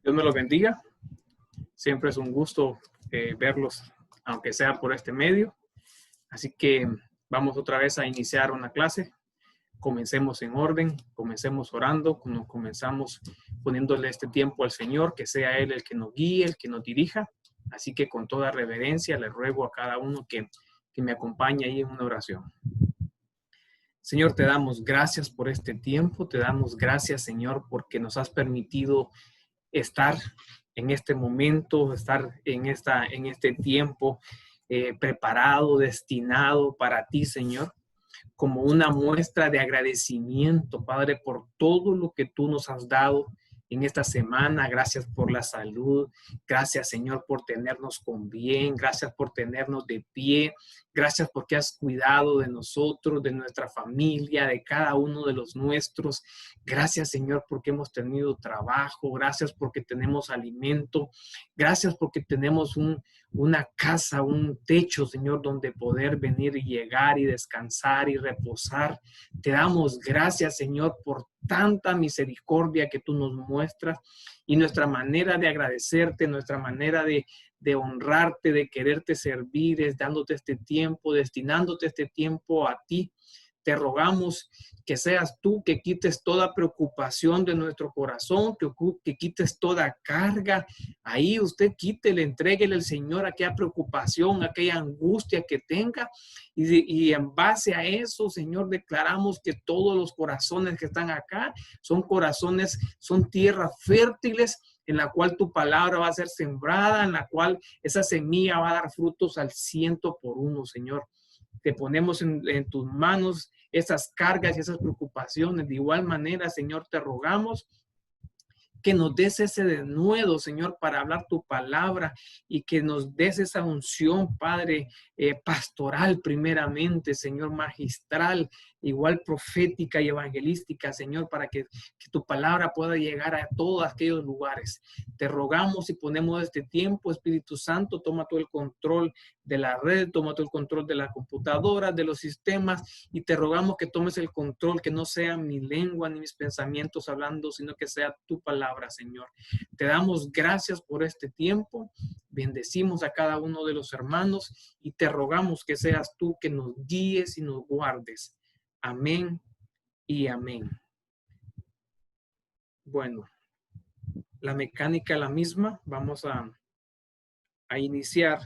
Dios me los bendiga. Siempre es un gusto verlos, aunque sea por este medio. Así que vamos otra vez a iniciar una clase. Comencemos en orden, comencemos orando, comenzamos poniéndole este tiempo al Señor, que sea Él el que nos guíe, el que nos dirija. Así que con toda reverencia le ruego a cada uno que me acompañe ahí en una oración. Señor, te damos gracias por este tiempo, te damos gracias, Señor, porque nos has permitido estar en este momento, estar en este tiempo preparado, destinado para ti, Señor, como una muestra de agradecimiento, Padre, por todo lo que tú nos has dado en esta semana. Gracias por la salud. Gracias, Señor, por tenernos con bien. Gracias por tenernos de pie. Gracias porque has cuidado de nosotros, de nuestra familia, de cada uno de los nuestros. Gracias, Señor, porque hemos tenido trabajo. Gracias porque tenemos alimento. Gracias porque tenemos una casa, un techo, Señor, donde poder venir y llegar y descansar y reposar. Te damos gracias, Señor, por tanta misericordia que tú nos muestras y nuestra manera de agradecerte, nuestra manera de honrarte, de quererte servir, es dándote este tiempo, destinándote este tiempo a ti. Te rogamos que seas tú que quites toda preocupación de nuestro corazón, que quites toda carga. Ahí usted quítele, entréguele al Señor aquella preocupación, aquella angustia que tenga. Y en base a eso, Señor, declaramos que todos los corazones que están acá son corazones, son tierras fértiles en la cual tu palabra va a ser sembrada, en la cual esa semilla va a dar frutos al 100%, Señor. Te ponemos en tus manos esas cargas y esas preocupaciones. De igual manera, Señor, te rogamos que nos des ese denuedo, Señor, para hablar tu palabra y que nos des esa unción, Padre, pastoral primeramente, Señor, magistral, igual profética y evangelística, Señor, para que tu palabra pueda llegar a todos aquellos lugares. Te rogamos y ponemos este tiempo, Espíritu Santo, toma todo el control de la red, toma todo el control de la computadora, de los sistemas, y te rogamos que tomes el control, que no sea mi lengua ni mis pensamientos hablando, sino que sea tu palabra, Señor. Te damos gracias por este tiempo, bendecimos a cada uno de los hermanos y te rogamos que seas tú que nos guíes y nos guardes. Amén y amén. Bueno, la mecánica es la misma. Vamos a iniciar.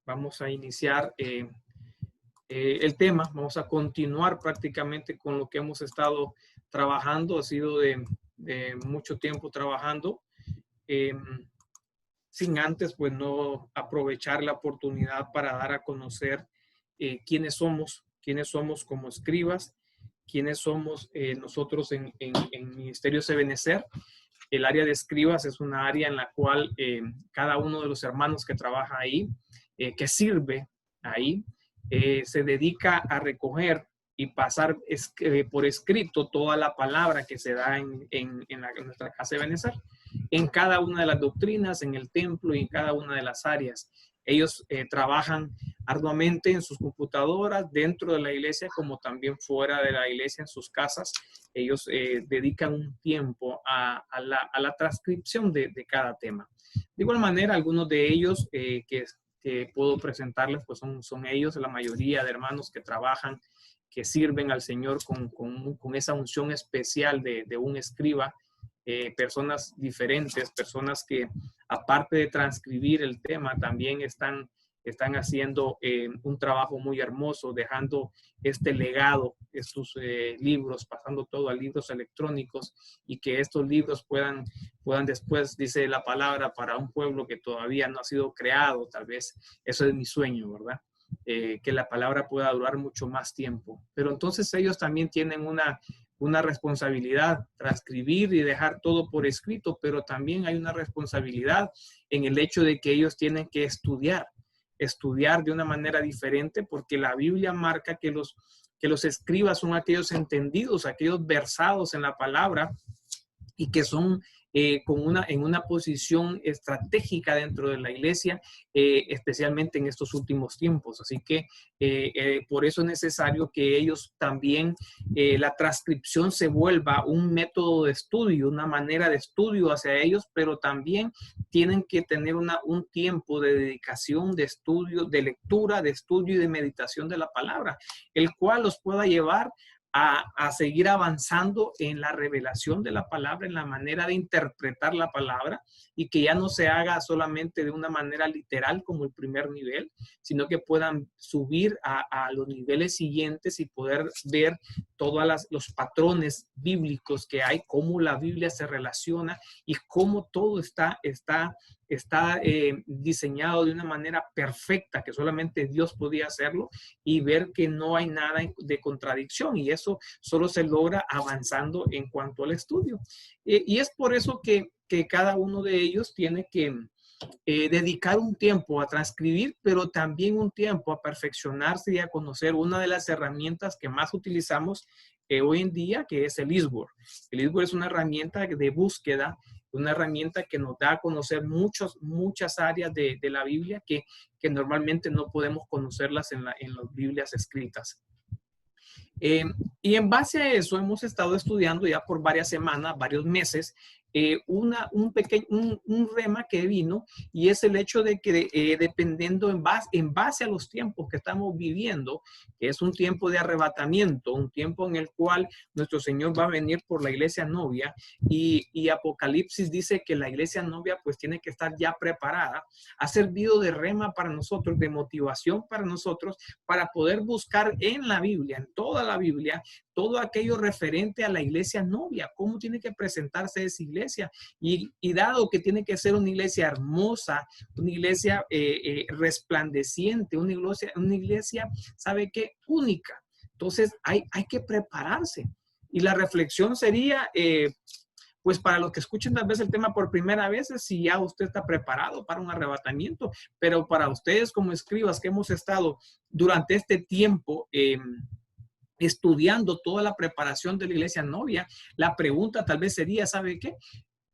Vamos a iniciar el tema. Vamos a continuar prácticamente con lo que hemos estado trabajando. Ha sido de mucho tiempo trabajando. Sin antes, pues, no aprovechar la oportunidad para dar a conocer quiénes somos como escribas, quiénes somos nosotros en Ministerio Ebenezer. El área de escribas es una área en la cual cada uno de los hermanos que trabaja ahí, que sirve ahí, se dedica a recoger y pasar por escrito toda la palabra que se da en nuestra casa de Ebenezer, en cada una de las doctrinas, en el templo y en cada una de las áreas. Ellos trabajan arduamente en sus computadoras, dentro de la iglesia, como también fuera de la iglesia, en sus casas. Ellos dedican un tiempo a la transcripción de cada tema. De igual manera, algunos de ellos que puedo presentarles, pues son ellos, la mayoría de hermanos que trabajan, que sirven al Señor con esa unción especial de un escriba. Personas diferentes, personas que aparte de transcribir el tema, también están haciendo un trabajo muy hermoso, dejando este legado, estos libros, pasando todo a libros electrónicos, y que estos libros puedan después, dice la palabra, para un pueblo que todavía no ha sido creado. Tal vez eso es mi sueño, ¿verdad? Que la palabra pueda durar mucho más tiempo. Pero entonces ellos también tienen una responsabilidad, transcribir y dejar todo por escrito, pero también hay una responsabilidad en el hecho de que ellos tienen que estudiar de una manera diferente, porque la Biblia marca que los escribas son aquellos entendidos, aquellos versados en la palabra, y que son en una posición estratégica dentro de la iglesia, especialmente en estos últimos tiempos. Así que por eso es necesario que ellos también, la transcripción se vuelva un método de estudio, una manera de estudio hacia ellos, pero también tienen que tener un tiempo de dedicación, de estudio, de lectura, de estudio y de meditación de la palabra, el cual los pueda llevar a seguir avanzando en la revelación de la palabra, en la manera de interpretar la palabra, y que ya no se haga solamente de una manera literal como el primer nivel, sino que puedan subir a los niveles siguientes y poder ver todos los patrones bíblicos que hay, cómo la Biblia se relaciona y cómo todo está diseñado de una manera perfecta, que solamente Dios podía hacerlo, y ver que no hay nada de contradicción, y eso solo se logra avanzando en cuanto al estudio. Y es por eso que cada uno de ellos tiene que dedicar un tiempo a transcribir, pero también un tiempo a perfeccionarse y a conocer una de las herramientas que más utilizamos hoy en día, que es el eSword. El eSword es una herramienta de búsqueda, una herramienta que nos da a conocer muchas áreas de la Biblia que normalmente no podemos conocerlas en las Biblias escritas. Y en base a eso hemos estado estudiando ya por varias semanas, varios meses, un rema que vino, y es el hecho de que dependiendo en base a los tiempos que estamos viviendo, que es un tiempo de arrebatamiento, un tiempo en el cual nuestro Señor va a venir por la iglesia novia, y Apocalipsis dice que la iglesia novia pues tiene que estar ya preparada, ha servido de rema para nosotros, de motivación para nosotros, para poder buscar en la Biblia, en toda la Biblia, todo aquello referente a la iglesia novia, cómo tiene que presentarse esa iglesia, y dado que tiene que ser una iglesia hermosa, una iglesia resplandeciente, una iglesia, ¿sabe qué? Única. Entonces hay que prepararse. Y la reflexión sería, pues para los que escuchen tal vez el tema por primera vez, es si ya usted está preparado para un arrebatamiento, pero para ustedes como escribas que hemos estado durante este tiempo estudiando toda la preparación de la iglesia novia, la pregunta tal vez sería, ¿sabe qué?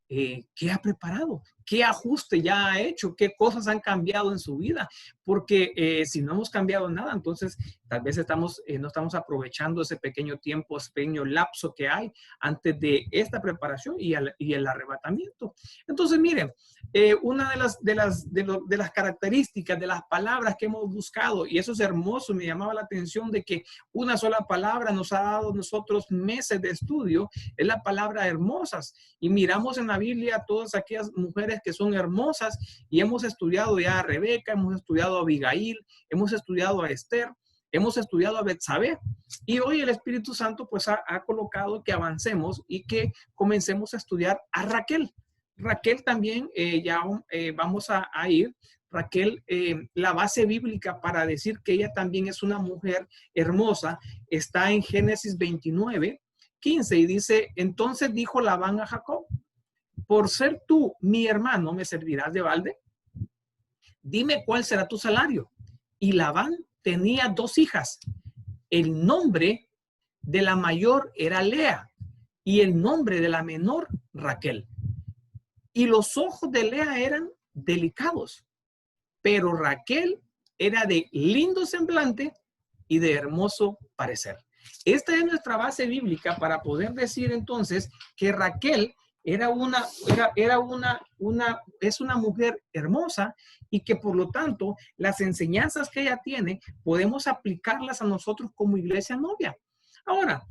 ¿Qué ha preparado? ¿Qué ajuste ya ha hecho? ¿Qué cosas han cambiado en su vida? Porque si no hemos cambiado nada, entonces tal vez no estamos aprovechando ese pequeño tiempo, ese pequeño lapso que hay antes de esta preparación y el arrebatamiento. Entonces, miren, una de las características de las palabras que hemos buscado, y eso es hermoso, me llamaba la atención de que una sola palabra nos ha dado nosotros meses de estudio, es la palabra hermosas. Y miramos en la Biblia a todas aquellas mujeres que son hermosas, y hemos estudiado ya a Rebeca, hemos estudiado a Abigail, hemos estudiado a Esther, hemos estudiado a Betsabé, y hoy el Espíritu Santo pues ha colocado que avancemos y que comencemos a estudiar a Raquel. Raquel también vamos a ir. Raquel, la base bíblica para decir que ella también es una mujer hermosa está en Génesis 29:15, y dice: entonces dijo Labán a Jacob: por ser tú mi hermano, ¿me servirás de balde? Dime cuál será tu salario. Y Labán tenía 2 hijas. El nombre de la mayor era Lea, y el nombre de la menor Raquel. Y los ojos de Lea eran delicados, pero Raquel era de lindo semblante y de hermoso parecer. Esta es nuestra base bíblica para poder decir entonces que Raquel es una mujer hermosa, y que por lo tanto las enseñanzas que ella tiene podemos aplicarlas a nosotros como iglesia novia. Ahora,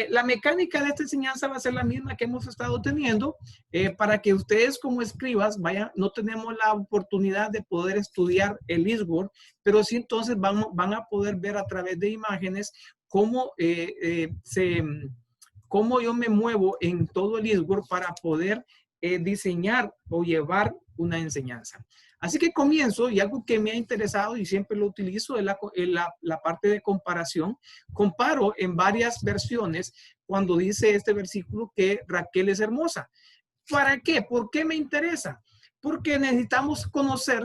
la mecánica de esta enseñanza va a ser la misma que hemos estado teniendo, para que ustedes como escribas no tenemos la oportunidad de poder estudiar el eSword, pero sí entonces van a poder ver a través de imágenes cómo yo me muevo en todo el eSword para poder diseñar o llevar una enseñanza. Así que comienzo, y algo que me ha interesado y siempre lo utilizo es la parte de comparación. Comparo en varias versiones cuando dice este versículo que Raquel es hermosa. ¿Para qué? ¿Por qué me interesa? Porque necesitamos conocer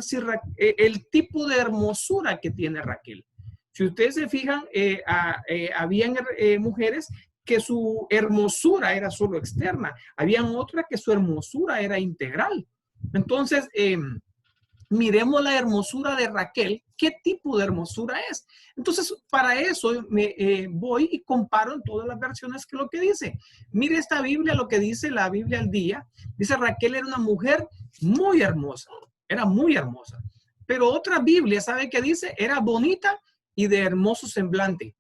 el tipo de hermosura que tiene Raquel. Si ustedes se fijan, habían mujeres que su hermosura era solo externa. Habían otras que su hermosura era integral. Entonces, miremos la hermosura de Raquel. ¿Qué tipo de hermosura es? Entonces, para eso voy y comparo en todas las versiones que lo que dice. Mire esta Biblia, lo que dice la Biblia al día. Dice Raquel era una mujer muy hermosa. Era muy hermosa. Pero otra Biblia, ¿sabe qué dice? Era bonita y de hermoso semblante.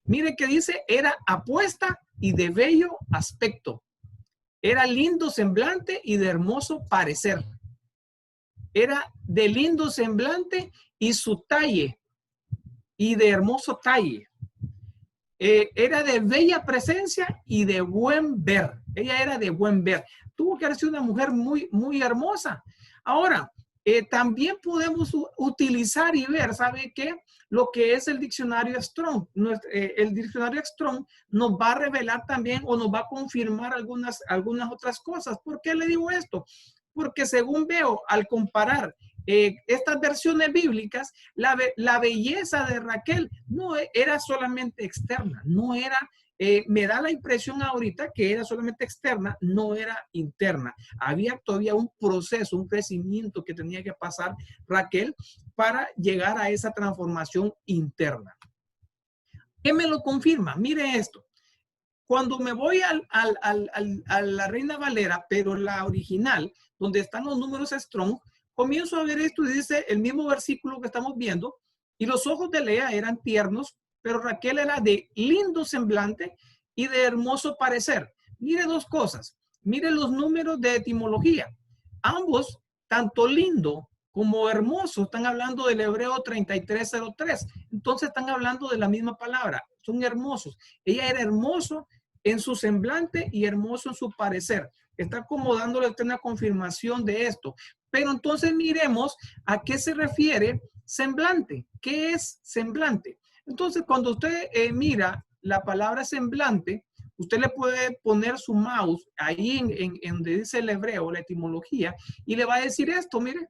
Mire que dice, era apuesta y de bello aspecto. Era lindo semblante y de hermoso parecer. Era de lindo semblante y su talle, y de hermoso talle. Era de bella presencia y de buen ver. Ella era de buen ver. Tuvo que haber sido una mujer muy, muy hermosa. Ahora, también podemos utilizar y ver, ¿sabe qué? Lo que es el diccionario Strong. El diccionario Strong nos va a revelar también o nos va a confirmar algunas otras cosas. ¿Por qué le digo esto? Porque según veo, al comparar estas versiones bíblicas, la belleza de Raquel no era solamente externa, no era, me da la impresión ahorita que era solamente externa, no era interna. Había todavía un proceso, un crecimiento que tenía que pasar Raquel para llegar a esa transformación interna. ¿Qué me lo confirma? Mire esto. Cuando me voy a la Reina Valera, pero la original, donde están los números Strong, comienzo a ver esto y dice el mismo versículo que estamos viendo, y los ojos de Lea eran tiernos, pero Raquel era de lindo semblante y de hermoso parecer. Mire dos cosas, mire los números de etimología. Ambos, tanto lindo como hermoso, están hablando del hebreo 3303. Entonces están hablando de la misma palabra, son hermosos. Ella era hermoso en su semblante y hermoso en su parecer. Está como dándole una confirmación de esto. Pero entonces miremos a qué se refiere semblante. ¿Qué es semblante? Entonces, cuando usted mira la palabra semblante, usted le puede poner su mouse ahí en donde dice el hebreo, la etimología, y le va a decir esto, mire,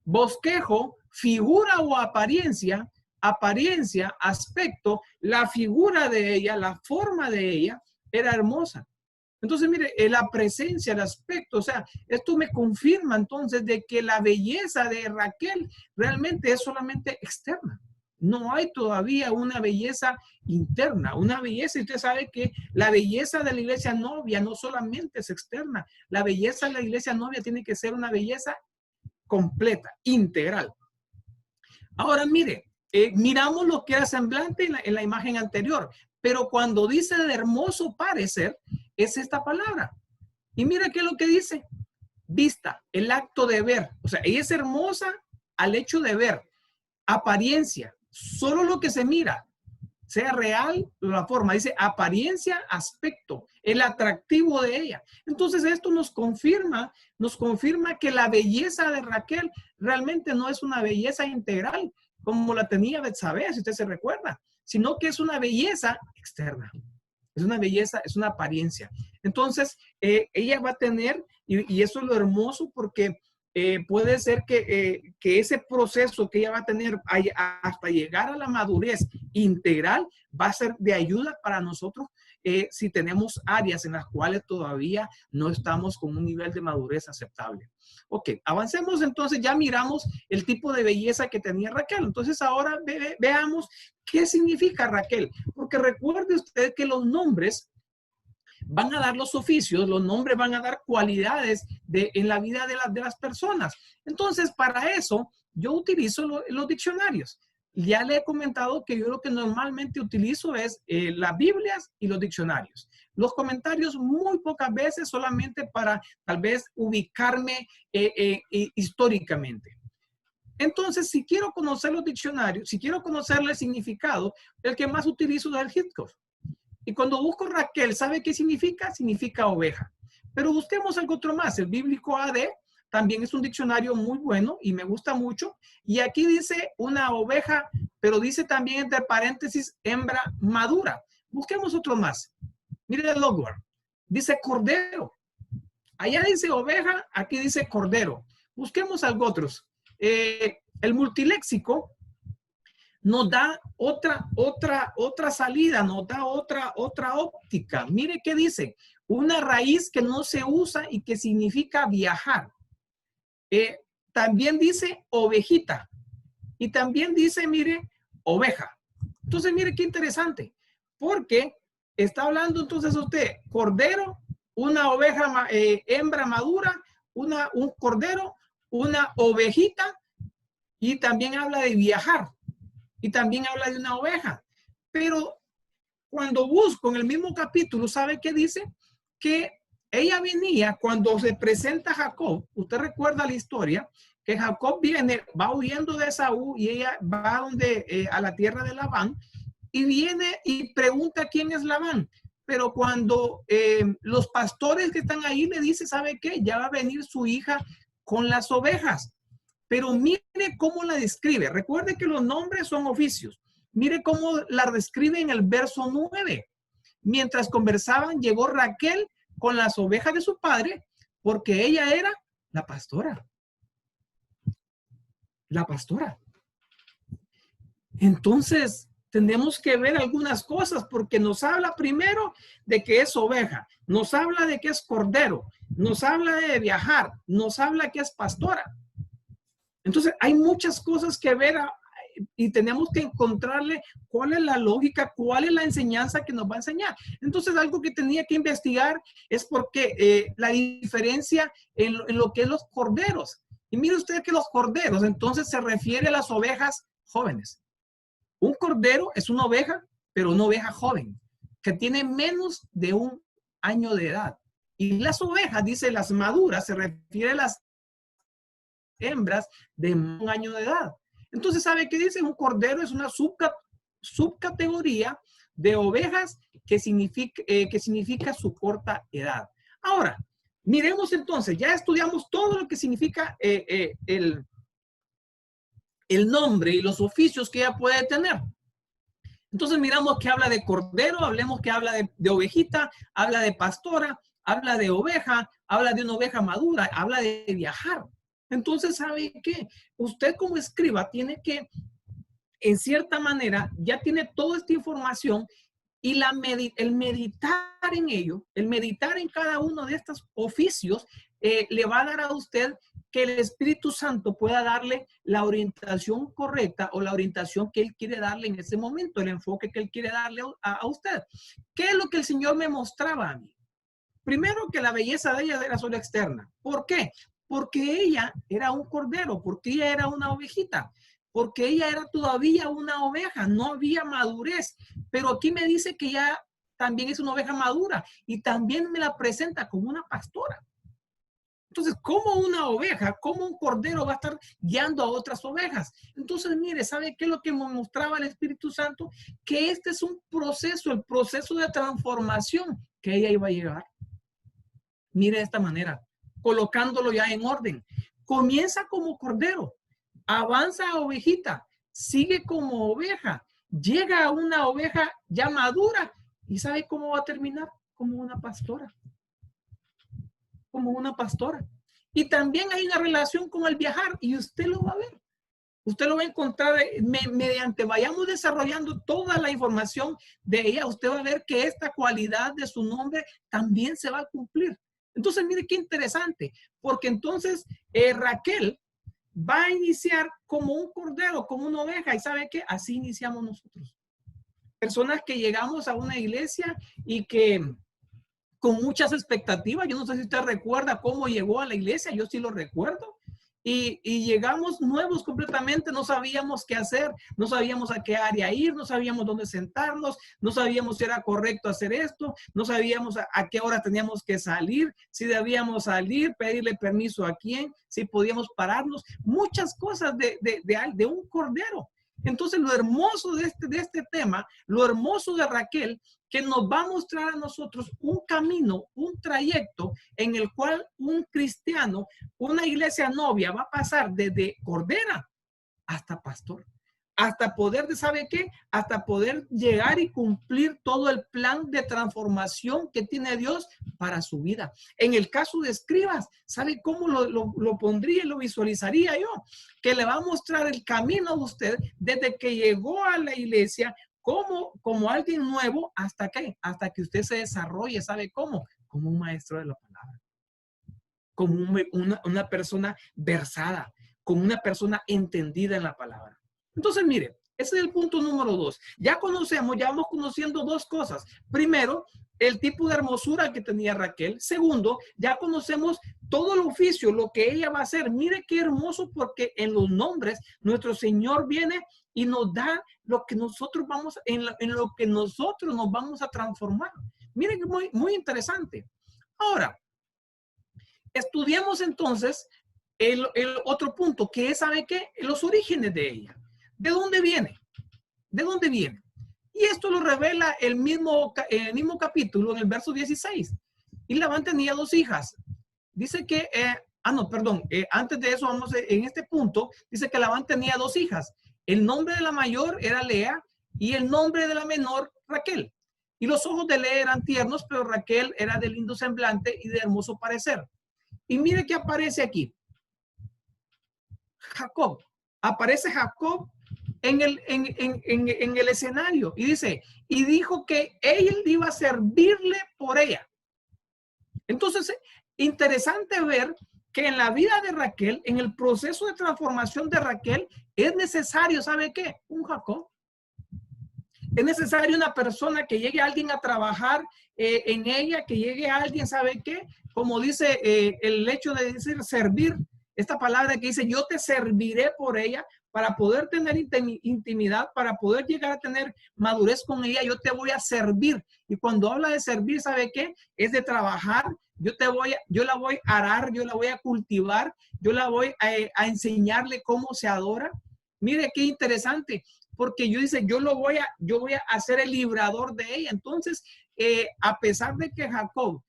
bosquejo, figura o apariencia, aspecto, la figura de ella, la forma de ella era hermosa. Entonces, mire, la presencia, el aspecto, o sea, esto me confirma entonces de que la belleza de Raquel realmente es solamente externa. No hay todavía una belleza interna, una belleza, y usted sabe que la belleza de la iglesia novia no solamente es externa, la belleza de la iglesia novia tiene que ser una belleza completa, integral. Ahora, mire, miramos lo que era semblante en la imagen anterior, pero cuando dice de hermoso parecer, es esta palabra. Y mira qué es lo que dice. Vista, el acto de ver. O sea, ella es hermosa al hecho de ver. Apariencia, solo lo que se mira, sea real la forma. Dice apariencia, aspecto, el atractivo de ella. Entonces esto nos confirma que la belleza de Raquel realmente no es una belleza integral como la tenía Betsabé, si usted se recuerda, sino que es una belleza externa. Es una belleza, es una apariencia. Entonces, ella va a tener, y eso es lo hermoso porque puede ser que ese proceso que ella va a tener hasta llegar a la madurez integral va a ser de ayuda para nosotros si tenemos áreas en las cuales todavía no estamos con un nivel de madurez aceptable. Ok, avancemos entonces, ya miramos el tipo de belleza que tenía Raquel. Entonces ahora veamos qué significa Raquel. Porque recuerde usted que los nombres van a dar los oficios, los nombres van a dar cualidades en la vida de las personas. Entonces, para eso, yo utilizo los diccionarios. Ya le he comentado que yo lo que normalmente utilizo es las Biblias y los diccionarios. Los comentarios muy pocas veces solamente para tal vez ubicarme históricamente. Entonces, si quiero conocer los diccionarios, si quiero conocer el significado, el que más utilizo es el Hitchcock. Y cuando busco Raquel, ¿sabe qué significa? Significa oveja. Pero busquemos algo otro más. El bíblico AD también es un diccionario muy bueno y me gusta mucho. Y aquí dice una oveja, pero dice también entre paréntesis hembra madura. Busquemos otro más. Mire el Logward. Dice cordero. Allá dice oveja, aquí dice cordero. Busquemos algo otros. El multiléxico nos da otra salida, nos da otra óptica. Mire qué dice, una raíz que no se usa y que significa viajar. También dice ovejita y también dice, mire, oveja. Entonces, mire qué interesante, porque está hablando entonces usted, cordero, una oveja hembra madura, un cordero, una ovejita, y también habla de viajar, y también habla de una oveja. Pero cuando busco en el mismo capítulo, ¿sabe qué dice? Que ella venía cuando se presenta Jacob. Usted recuerda la historia, que Jacob viene, va huyendo de Esaú y ella va a la tierra de Labán y viene y pregunta quién es Labán. Pero cuando los pastores que están ahí le dicen, ¿sabe qué? Ya va a venir su hija con las ovejas. Pero mire cómo la describe. Recuerde que los nombres son oficios. Mire cómo la describe en el verso 9. Mientras conversaban, llegó Raquel con las ovejas de su padre, porque ella era la pastora. La pastora. Entonces, tenemos que ver algunas cosas, porque nos habla primero de que es oveja, nos habla de que es cordero, nos habla de viajar, nos habla que es pastora. Entonces, hay muchas cosas que ver y tenemos que encontrarle cuál es la lógica, cuál es la enseñanza que nos va a enseñar. Entonces, algo que tenía que investigar es porque la diferencia en lo que es los corderos. Y mire usted que los corderos, entonces se refiere a las ovejas jóvenes. Un cordero es una oveja, pero una oveja joven, que tiene menos de 1 año de edad. Y las ovejas, dice las maduras, se refiere a las hembras de 1 año de edad. Entonces, ¿sabe qué dice? Un cordero es una subcategoría de ovejas que significa su corta edad. Ahora, miremos entonces, ya estudiamos todo lo que significa el nombre y los oficios que ella puede tener. Entonces miramos que habla de cordero, hablemos que habla de ovejita, habla de pastora, habla de oveja, habla de una oveja madura, habla de viajar. Entonces, ¿sabe qué? Usted como escriba tiene que, en cierta manera, ya tiene toda esta información y el meditar en ello, el meditar en cada uno de estos oficios, le va a dar a usted que el Espíritu Santo pueda darle la orientación correcta o la orientación que Él quiere darle en ese momento, el enfoque que Él quiere darle a usted. ¿Qué es lo que el Señor me mostraba a mí? Primero, que la belleza de ella era solo externa. ¿Por qué? Porque ella era un cordero, porque ella era una ovejita, porque ella era todavía una oveja, no había madurez. Pero aquí me dice que ya también es una oveja madura y también me la presenta como una pastora. Entonces, ¿cómo una oveja, cómo un cordero va a estar guiando a otras ovejas? Entonces, mire, ¿sabe qué es lo que me mostraba el Espíritu Santo? Que este es un proceso, el proceso de transformación que ella iba a llegar. Mire de esta manera, colocándolo ya en orden. Comienza como cordero, avanza a ovejita, sigue como oveja, llega a una oveja ya madura y ¿sabe cómo va a terminar? Como una pastora. Como una pastora. Y también hay una relación con el viajar y usted lo va a ver. Usted lo va a encontrar mediante vayamos desarrollando toda la información de ella. Usted va a ver que esta cualidad de su nombre también se va a cumplir. Entonces, mire qué interesante, porque entonces Raquel va a iniciar como un cordero, como una oveja. ¿Y sabe qué? Así iniciamos nosotros. Personas que llegamos a una iglesia y que con muchas expectativas. Yo no sé si usted recuerda cómo llegó a la iglesia, yo sí lo recuerdo. Y llegamos nuevos completamente, no sabíamos qué hacer, no sabíamos a qué área ir, no sabíamos dónde sentarnos, no sabíamos si era correcto hacer esto, no sabíamos a qué hora teníamos que salir, si debíamos salir, pedirle permiso a quién, si podíamos pararnos, muchas cosas de un cordero. Entonces, lo hermoso de este tema, lo hermoso de Raquel, que nos va a mostrar a nosotros un camino, un trayecto en el cual un cristiano, una iglesia novia va a pasar desde cordera hasta pastor. hasta poder, ¿sabe qué? Hasta poder llegar y cumplir todo el plan de transformación que tiene Dios para su vida. En el caso de escribas, ¿sabe cómo lo pondría y lo visualizaría yo? Que le va a mostrar el camino a usted desde que llegó a la iglesia como alguien nuevo hasta qué? Hasta que usted se desarrolle, ¿sabe cómo? Como un maestro de la palabra, como una persona versada, como una persona entendida en la palabra. Entonces, mire, ese es el punto número 2. Ya vamos conociendo dos cosas. Primero, el tipo de hermosura que tenía Raquel. Segundo, ya conocemos todo el oficio, lo que ella va a hacer. Mire qué hermoso, porque en los nombres nuestro Señor viene y nos da lo que nosotros vamos, en lo que nosotros nos vamos a transformar. Mire que muy interesante. Ahora, estudiemos entonces el otro punto, que es, ¿sabe qué? Los orígenes de ella. ¿De dónde viene? ¿De dónde viene? Y esto lo revela el mismo capítulo en el verso 16. Y Labán tenía 2 hijas. Dice que, antes de eso, en este punto, dice que Labán tenía 2 hijas. El nombre de la mayor era Lea y el nombre de la menor Raquel. Y los ojos de Lea eran tiernos, pero Raquel era de lindo semblante y de hermoso parecer. Y mire que aparece aquí. Jacob. Aparece Jacob en el escenario y dice, y dijo que él iba a servirle por ella. Entonces, interesante ver que en la vida de Raquel, en el proceso de transformación de Raquel, es necesario, ¿sabe qué? Un Jacob. Es necesario una persona que llegue a alguien a trabajar en ella, que llegue a alguien, ¿sabe qué? Como dice el hecho de decir servir, esta palabra que dice, yo te serviré por ella, para poder tener intimidad, para poder llegar a tener madurez con ella, yo te voy a servir. Y cuando habla de servir, ¿sabe qué? Es de trabajar. Yo la voy a arar, yo la voy a cultivar, yo la voy a enseñarle cómo se adora. Mire qué interesante, porque yo voy a hacer el librador de ella. Entonces, a pesar de que Jacob,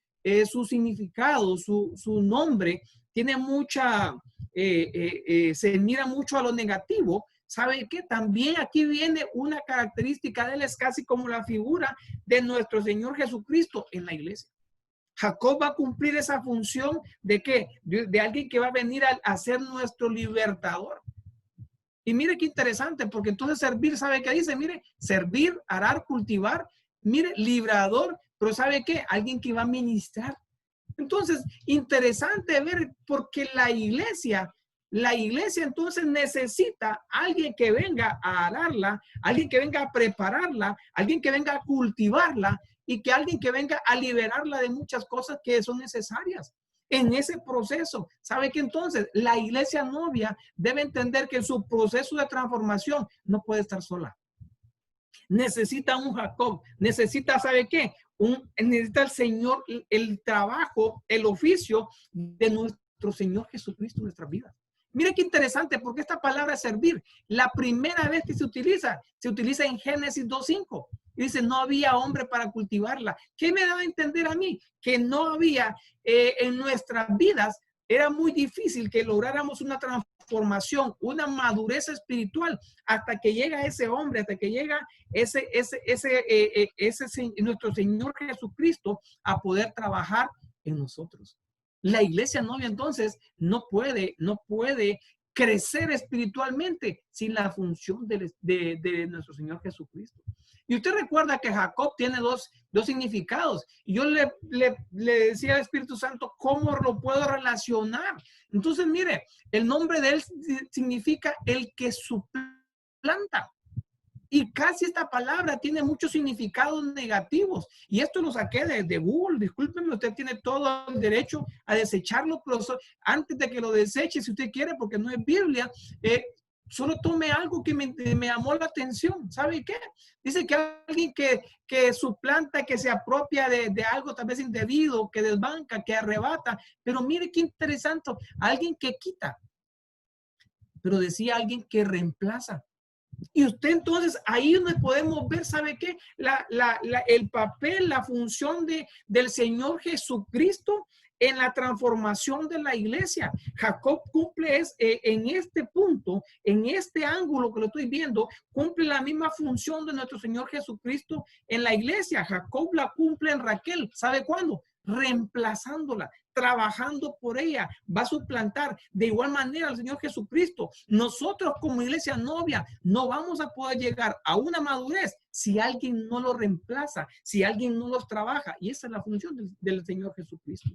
su significado, su nombre, tiene mucha, se mira mucho a lo negativo, ¿sabe qué? También aquí viene una característica de él, es casi como la figura de nuestro Señor Jesucristo en la iglesia. Jacob va a cumplir esa función de ¿qué? De alguien que va a venir a ser nuestro libertador. Y mire qué interesante, porque entonces servir, ¿sabe qué dice? Mire, servir, arar, cultivar, mire, librador, pero ¿sabe qué? Alguien que va a ministrar. Entonces, interesante ver, porque la iglesia entonces necesita alguien que venga a ararla, alguien que venga a prepararla, alguien que venga a cultivarla y que alguien que venga a liberarla de muchas cosas que son necesarias. En ese proceso, ¿sabe qué? Entonces la iglesia novia debe entender que en su proceso de transformación no puede estar sola. Necesita un Jacob, necesita, ¿sabe qué? Necesita el Señor, el trabajo, el oficio de nuestro Señor Jesucristo en nuestras vidas. Mire qué interesante, porque esta palabra servir, la primera vez que se utiliza en Génesis 2:5. Y dice, no había hombre para cultivarla. ¿Qué me da a entender a mí? Que no había en nuestras vidas, era muy difícil que lográramos una transformación, una madurez espiritual, hasta que llega ese hombre, hasta que llega nuestro Señor Jesucristo a poder trabajar en nosotros. La iglesia novia entonces no puede crecer espiritumente sin la función de nuestro Señor Jesucristo. Y usted recuerda que Jacob tiene dos significados. Y yo le decía al Espíritu Santo, ¿cómo lo puedo relacionar? Entonces, mire, el nombre de él significa el que suplanta. Y casi esta palabra tiene muchos significados negativos. Y esto lo saqué de Google. Discúlpeme, usted tiene todo el derecho a desecharlo, pero antes de que lo deseche, si usted quiere, porque no es Biblia, solo tome algo que me llamó la atención. ¿Sabe qué? Dice que alguien que suplanta, que se apropia de algo tal vez indebido, que desbanca, que arrebata. Pero mire qué interesante. Alguien que quita. Pero decía alguien que reemplaza. Y usted entonces, ahí donde podemos ver, ¿sabe qué? El papel, la función del Señor Jesucristo en la transformación de la iglesia. Jacob cumple en este punto, en este ángulo que lo estoy viendo, cumple la misma función de nuestro Señor Jesucristo en la iglesia. Jacob la cumple en Raquel. ¿Sabe cuándo? Reemplazándola, trabajando por ella, va a suplantar de igual manera al Señor Jesucristo. Nosotros como iglesia novia no vamos a poder llegar a una madurez si alguien no lo reemplaza, si alguien no los trabaja, y esa es la función del Señor Jesucristo.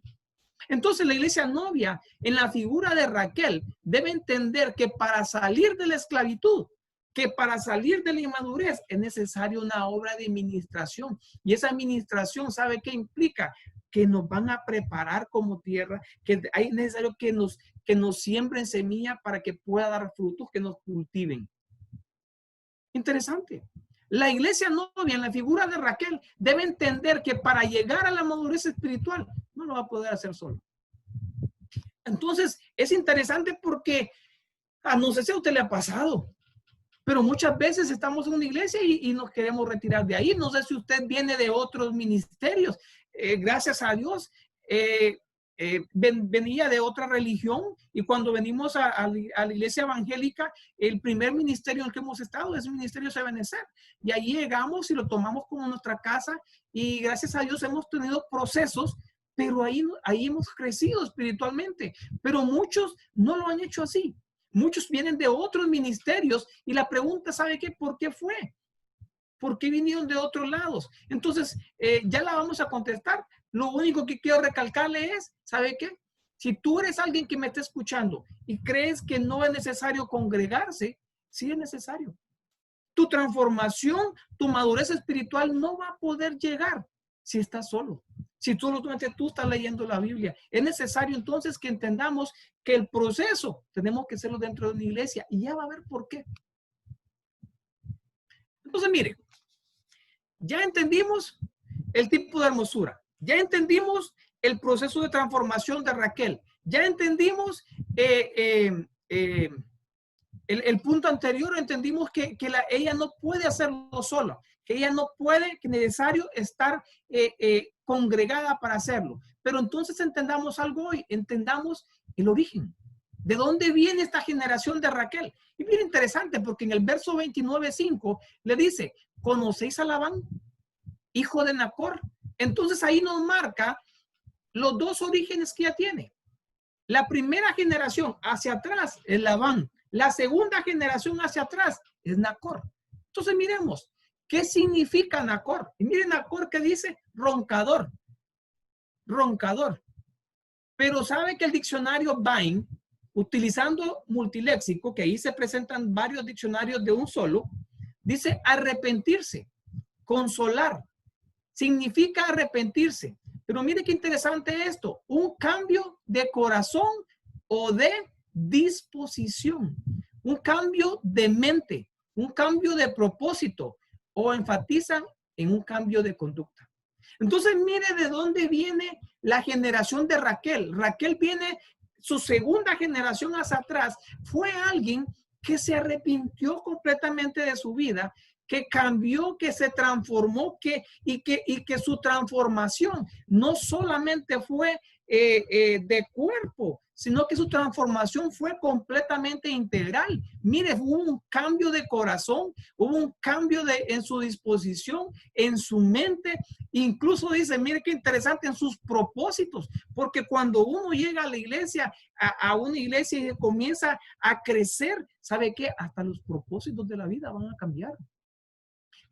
Entonces la iglesia novia en la figura de Raquel debe entender que para salir de la esclavitud, que para salir de la inmadurez es necesaria una obra de administración, y esa administración, ¿sabe qué implica? Que nos van a preparar como tierra, que es necesario que nos siembren semilla para que pueda dar frutos, que nos cultiven. Interesante. La iglesia novia en la figura de Raquel debe entender que para llegar a la madurez espiritual no lo va a poder hacer solo. Entonces es interesante porque no sé si a usted le ha pasado, pero muchas veces estamos en una iglesia y nos queremos retirar de ahí. No sé si usted viene de otros ministerios. Gracias a Dios, venía de otra religión, y cuando venimos a la iglesia evangélica, el primer ministerio en el que hemos estado es el ministerio de Benecer. Y ahí llegamos y lo tomamos como nuestra casa, y gracias a Dios hemos tenido procesos, pero ahí hemos crecido espiritualmente. Pero muchos no lo han hecho así. Muchos vienen de otros ministerios y la pregunta, ¿sabe qué? ¿Por qué fue? ¿Por qué vinieron de otros lados? Entonces, ya la vamos a contestar. Lo único que quiero recalcarle es, ¿sabe qué? Si tú eres alguien que me está escuchando y crees que no es necesario congregarse, sí es necesario. Tu transformación, tu madurez espiritual no va a poder llegar si estás solo. Si solamente tú estás leyendo la Biblia. Es necesario entonces que entendamos que el proceso tenemos que hacerlo dentro de una iglesia, y ya va a ver por qué. Entonces, mire, ya entendimos el tipo de hermosura. Ya entendimos el proceso de transformación de Raquel. Ya entendimos el punto anterior. Entendimos que ella no puede hacerlo sola, que ella no puede, que es necesario estar congregada para hacerlo. Pero entonces entendamos algo hoy, entendamos el origen. ¿De dónde viene esta generación de Raquel? Y bien interesante, porque en el verso 29:5 le dice, ¿conocéis a Labán, hijo de Nacor? Entonces ahí nos marca los dos orígenes que ella tiene. La primera generación hacia atrás es Labán. La segunda generación hacia atrás es Nacor. Entonces miremos, ¿qué significa Nacor? Y miren Nacor que dice roncador. Roncador. Pero sabe que el diccionario Vine, utilizando multiléxico, que ahí se presentan varios diccionarios de un solo, dice arrepentirse, consolar. Significa arrepentirse. Pero mire qué interesante esto. Un cambio de corazón o de disposición. Un cambio de mente. Un cambio de propósito. O enfatizan en un cambio de conducta. Entonces mire de dónde viene la generación de Raquel. Raquel viene, su segunda generación hacia atrás, fue alguien que se arrepintió completamente de su vida, que cambió, que se transformó, y que su transformación no solamente fue de cuerpo, sino que su transformación fue completamente integral. Mire, hubo un cambio de corazón, hubo un cambio en su disposición, en su mente, incluso dice, mire qué interesante, en sus propósitos, porque cuando uno llega a la iglesia, a una iglesia y comienza a crecer, ¿sabe qué? Hasta los propósitos de la vida van a cambiar.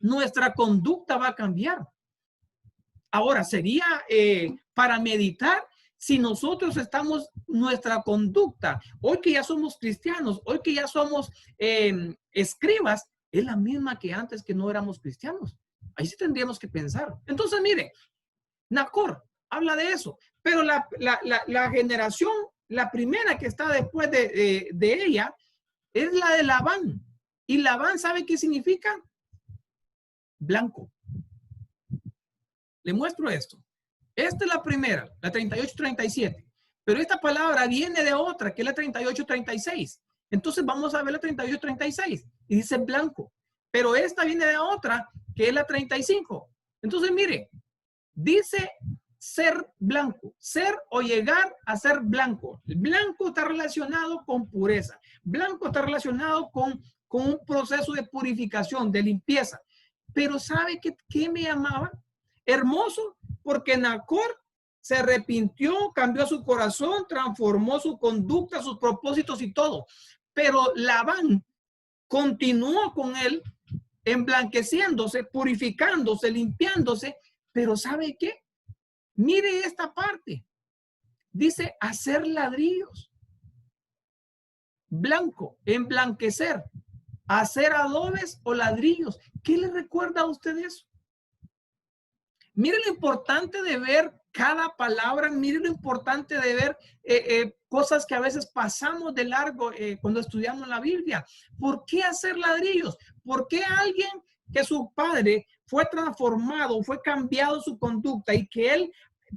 Nuestra conducta va a cambiar. Ahora, sería para meditar si nosotros estamos, nuestra conducta, hoy que ya somos cristianos, hoy que ya somos escribas, es la misma que antes que no éramos cristianos. Ahí sí tendríamos que pensar. Entonces, mire, Nacor habla de eso, pero la generación, la primera que está después de ella, es la de Labán. Y Labán, ¿sabe qué significa? Blanco. Le muestro esto. Esta es la primera, la 38-37. Pero esta palabra viene de otra, que es la 38-36. Entonces vamos a ver la 38-36. y dice blanco. Pero esta viene de otra, que es la 35. Entonces, mire, dice ser blanco, ser o llegar a ser blanco. El blanco está relacionado con pureza. Blanco está relacionado con un proceso de purificación, de limpieza. Pero ¿sabe qué me llamaba? Hermoso, porque Nacor se arrepintió, cambió su corazón, transformó su conducta, sus propósitos y todo. Pero Labán continuó con él, emblanqueciéndose, purificándose, limpiándose. Pero ¿sabe qué? Mire esta parte. Dice hacer ladrillos. Blanco, emblanquecer, hacer adobes o ladrillos. ¿Qué le recuerda a usted eso? Mire lo importante de ver cada palabra, mire lo importante de ver cosas que a veces pasamos de largo cuando estudiamos la Biblia. ¿Por qué hacer ladrillos? ¿Por qué alguien que su padre fue transformado, fue cambiado su conducta y que él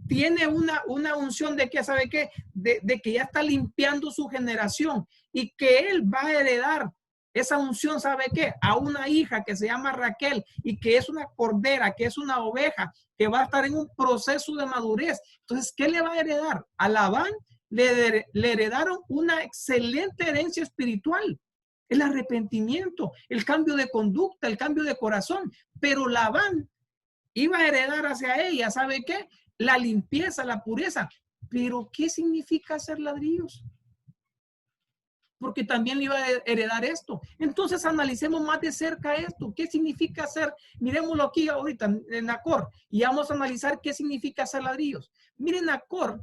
tiene una unción de que, ¿sabe qué? De que ya está limpiando su generación y que él va a heredar esa unción, ¿sabe qué? A una hija que se llama Raquel y que es una cordera, que es una oveja, que va a estar en un proceso de madurez. Entonces, ¿qué le va a heredar? A Labán le heredaron una excelente herencia espiritual. El arrepentimiento, el cambio de conducta, el cambio de corazón. Pero Labán iba a heredar hacia ella, ¿sabe qué? La limpieza, la pureza. Pero ¿qué significa hacer ladrillos? Porque también le iba a heredar esto. Entonces analicemos más de cerca esto. ¿Qué significa hacer? Miremoslo aquí ahorita en Nacor y vamos a analizar qué significa hacer ladrillos. Miren, Nacor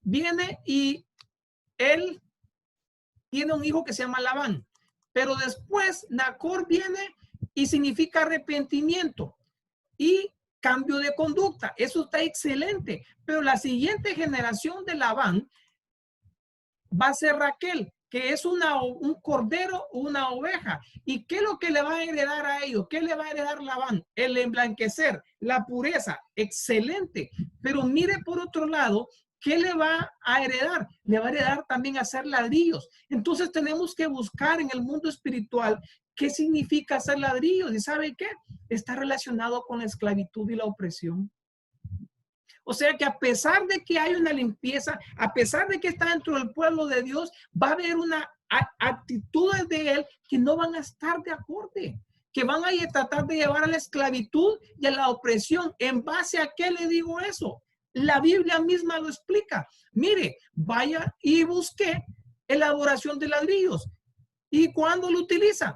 viene y él tiene un hijo que se llama Labán. Pero después Nacor viene y significa arrepentimiento y cambio de conducta. Eso está excelente. Pero la siguiente generación de Labán va a ser Raquel, que es un cordero, una oveja. ¿Y qué es lo que le va a heredar a ellos? ¿Qué le va a heredar Labán? El emblanquecer, la pureza. Excelente. Pero mire por otro lado, ¿qué le va a heredar? Le va a heredar también hacer ladrillos. Entonces tenemos que buscar en el mundo espiritual qué significa hacer ladrillos. ¿Y sabe qué? Está relacionado con la esclavitud y la opresión. O sea que a pesar de que hay una limpieza, a pesar de que está dentro del pueblo de Dios, va a haber una actitudes de él que no van a estar de acorde, que van a tratar de llevar a la esclavitud y a la opresión. ¿En base a qué le digo eso? La Biblia misma lo explica. Mire, vaya y busque elaboración de ladrillos. ¿Y cuándo lo utilizan?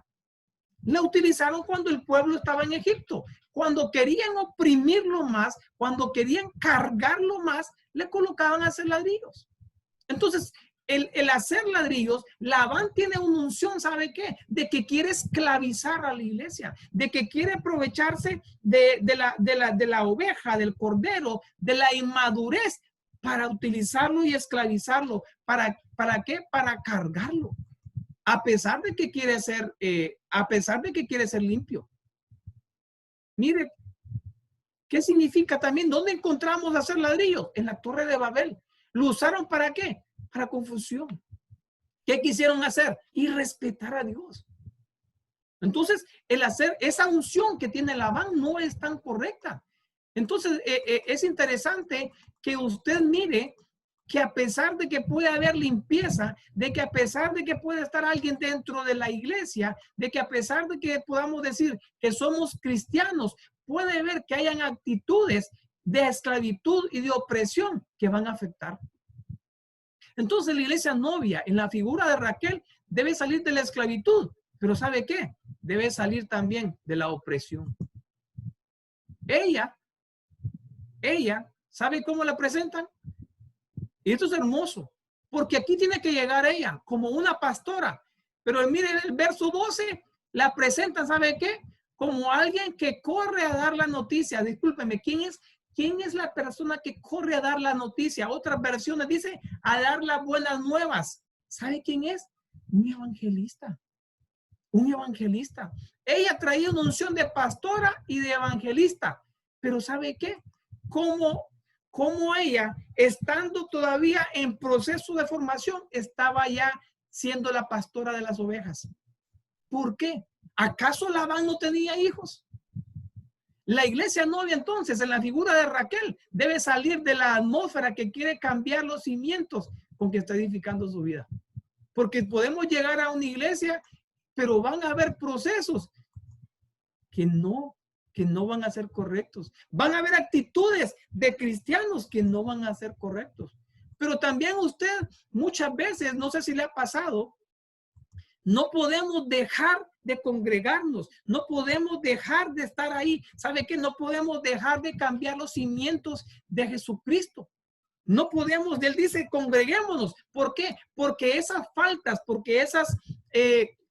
La utilizaron cuando el pueblo estaba en Egipto. Cuando querían oprimirlo más, cuando querían cargarlo más, le colocaban a hacer ladrillos. Entonces, el hacer ladrillos, Labán tiene una unción, ¿sabe qué? De que quiere esclavizar a la iglesia, de que quiere aprovecharse de la oveja, del cordero, de la inmadurez para utilizarlo y esclavizarlo. ¿Para qué? Para cargarlo. A pesar de que quiere ser limpio. Mire, ¿qué significa también? ¿Dónde encontramos hacer ladrillos? En la Torre de Babel. ¿Lo usaron para qué? Para confusión. ¿Qué quisieron hacer? Y respetar a Dios. Entonces, el hacer esa unción que tiene Labán no es tan correcta. Entonces, es interesante que usted mire que a pesar de que puede haber limpieza, de que a pesar de que puede estar alguien dentro de la iglesia, de que a pesar de que podamos decir que somos cristianos, puede haber que hayan actitudes de esclavitud y de opresión que van a afectar. Entonces la iglesia novia, en la figura de Raquel, debe salir de la esclavitud, pero ¿sabe qué? Debe salir también de la opresión. Ella, ¿sabe cómo la presentan? Y esto es hermoso, porque aquí tiene que llegar ella como una pastora. Pero mire el verso 12, la presentan, ¿sabe qué? Como alguien que corre a dar la noticia. Discúlpeme, ¿quién es la persona que corre a dar la noticia? Otras versiones dice a dar las buenas nuevas. ¿Sabe quién es? Un evangelista. Un evangelista. Ella traía una unción de pastora y de evangelista. Pero ¿sabe qué? Como ella, estando todavía en proceso de formación, estaba ya siendo la pastora de las ovejas. ¿Por qué? ¿Acaso Labán no tenía hijos? La iglesia novia entonces, en la figura de Raquel, debe salir de la atmósfera que quiere cambiar los cimientos con que está edificando su vida. Porque podemos llegar a una iglesia, pero van a haber procesos que no van a ser correctos. Van a haber actitudes de cristianos que no van a ser correctos. Pero también usted muchas veces, no sé si le ha pasado, no podemos dejar de congregarnos, no podemos dejar de estar ahí. ¿Sabe qué? No podemos dejar de cambiar los cimientos de Jesucristo. No podemos, él dice, congreguémonos. ¿Por qué? Porque esas faltas, porque esas,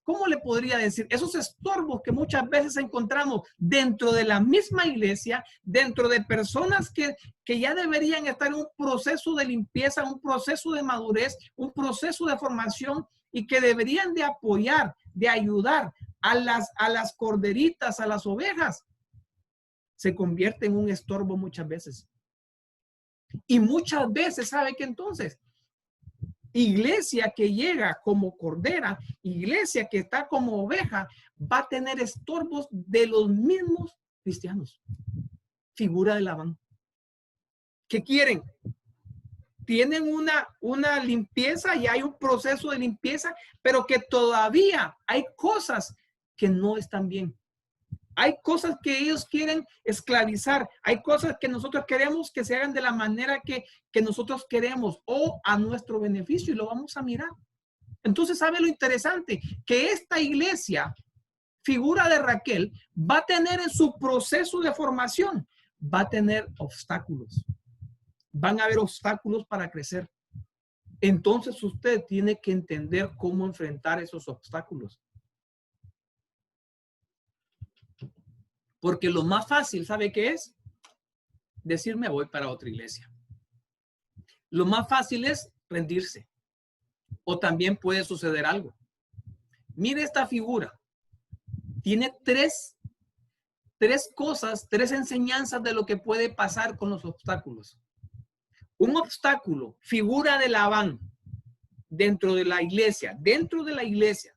¿cómo le podría decir? Esos estorbos que muchas veces encontramos dentro de la misma iglesia, dentro de personas que ya deberían estar en un proceso de limpieza, un proceso de madurez, un proceso de formación y que deberían de apoyar, de ayudar a las corderitas, a las ovejas, se convierte en un estorbo muchas veces. Y muchas veces, ¿sabe qué entonces? Iglesia que llega como cordera, iglesia que está como oveja, va a tener estorbos de los mismos cristianos. Figura de Labán. ¿Qué quieren? Tienen una limpieza y hay un proceso de limpieza, pero que todavía hay cosas que no están bien. Hay cosas que ellos quieren esclavizar. Hay cosas que nosotros queremos que se hagan de la manera que nosotros queremos o a nuestro beneficio y lo vamos a mirar. Entonces, ¿sabe lo interesante? Que esta iglesia, figura de Raquel, va a tener en su proceso de formación, va a tener obstáculos. Van a haber obstáculos para crecer. Entonces, usted tiene que entender cómo enfrentar esos obstáculos. Porque lo más fácil, ¿sabe qué es? Decir, me voy para otra iglesia. Lo más fácil es rendirse. O también puede suceder algo. Mire esta figura. Tiene tres cosas, tres enseñanzas de lo que puede pasar con los obstáculos. Un obstáculo, figura de Labán, dentro de la iglesia,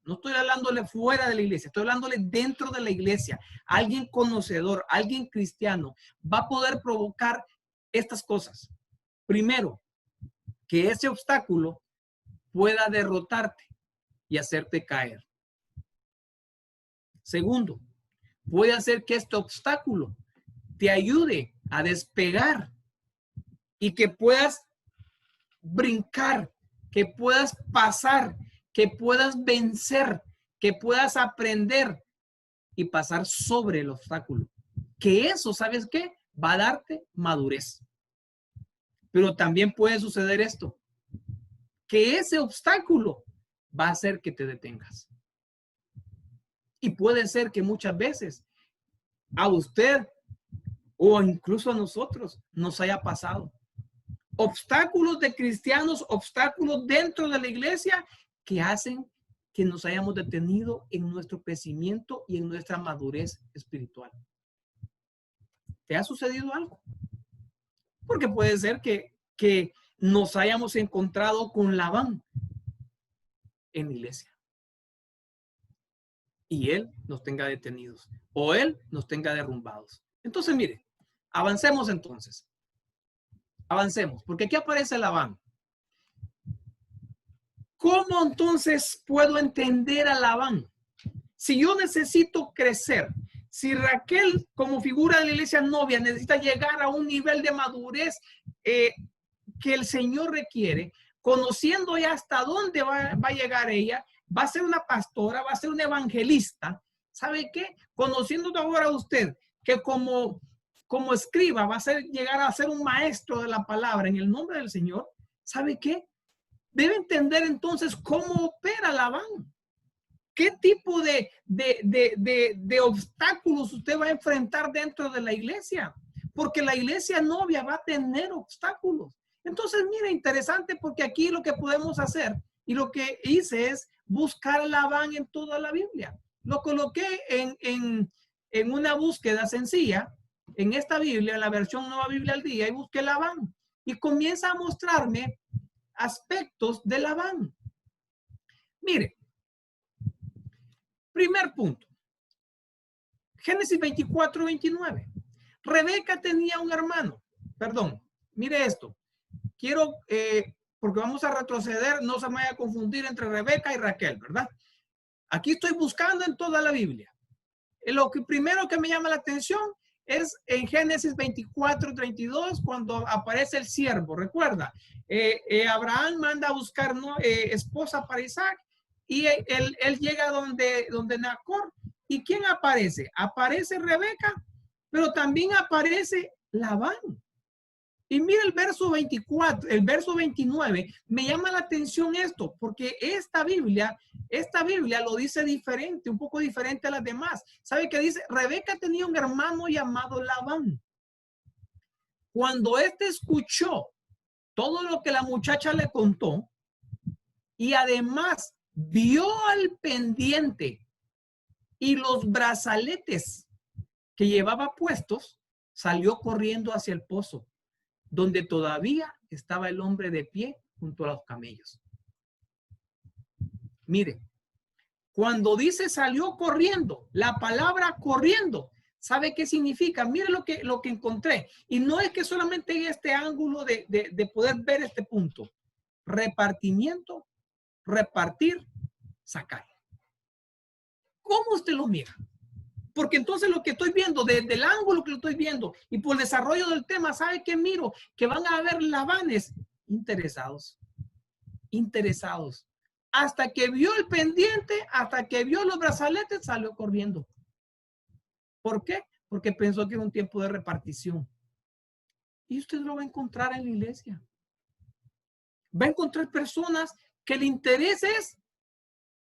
no estoy hablándole fuera de la iglesia, estoy hablándole dentro de la iglesia. Alguien conocedor, alguien cristiano, va a poder provocar estas cosas. Primero, que ese obstáculo pueda derrotarte y hacerte caer. Segundo, puede hacer que este obstáculo te ayude a despegar y que puedas brincar, que puedas pasar, que puedas vencer, que puedas aprender y pasar sobre el obstáculo. Que eso, ¿sabes qué? Va a darte madurez. Pero también puede suceder esto, que ese obstáculo va a hacer que te detengas. Y puede ser que muchas veces a usted o incluso a nosotros nos haya pasado. Obstáculos de cristianos, obstáculos dentro de la iglesia que hacen que nos hayamos detenido en nuestro crecimiento y en nuestra madurez espiritual. ¿Te ha sucedido algo? Porque puede ser que nos hayamos encontrado con Labán en la iglesia y él nos tenga detenidos o él nos tenga derrumbados. Entonces, mire, avancemos entonces. Avancemos, porque aquí aparece Labán. ¿Cómo entonces puedo entender a Labán? Si yo necesito crecer, si Raquel como figura de la iglesia novia necesita llegar a un nivel de madurez que el Señor requiere, conociendo ya hasta dónde va a llegar ella, va a ser una pastora, va a ser una evangelista. ¿Sabe qué? Conociendo ahora usted que como escriba va a llegar a ser un maestro de la palabra en el nombre del Señor, ¿sabe qué? Debe entender entonces cómo opera Labán. ¿Qué tipo de obstáculos usted va a enfrentar dentro de la iglesia? Porque la iglesia novia va a tener obstáculos. Entonces, mire, interesante porque aquí lo que podemos hacer y lo que hice es buscar a Labán en toda la Biblia. Lo coloqué en una búsqueda sencilla en esta Biblia, en la versión Nueva Biblia al Día, y busqué Labán. Y comienza a mostrarme aspectos de Labán. Mire, primer punto. Génesis 24, 29. Rebeca tenía un hermano. Perdón, mire esto. Quiero, porque vamos a retroceder, no se me vaya a confundir entre Rebeca y Raquel, ¿verdad? Aquí estoy buscando en toda la Biblia. Lo que primero que me llama la atención es en Génesis 24, 32, cuando aparece el siervo. Recuerda, Abraham manda a buscar esposa para Isaac y él llega donde Nacor. ¿Y quién aparece? Aparece Rebeca, pero también aparece Labán. Y mira el verso 24, el verso 29, me llama la atención esto, porque esta Biblia lo dice diferente, un poco diferente a las demás. ¿Sabe qué dice? Rebeca tenía un hermano llamado Labán. Cuando éste escuchó todo lo que la muchacha le contó y además vio al pendiente y los brazaletes que llevaba puestos, salió corriendo hacia el pozo, donde todavía estaba el hombre de pie junto a los camellos. Mire, cuando dice salió corriendo, la palabra corriendo, ¿sabe qué significa? Mire lo que encontré. Y no es que solamente en este ángulo de poder ver este punto. Repartimiento, repartir, sacar. ¿Cómo usted lo mira? Porque entonces lo que estoy viendo, desde el ángulo que lo estoy viendo y por el desarrollo del tema, ¿sabe qué miro? Que van a haber Labanes interesados. Hasta que vio el pendiente, hasta que vio los brazaletes, salió corriendo. ¿Por qué? Porque pensó que era un tiempo de repartición. Y usted lo va a encontrar en la iglesia. Va a encontrar personas que el interés es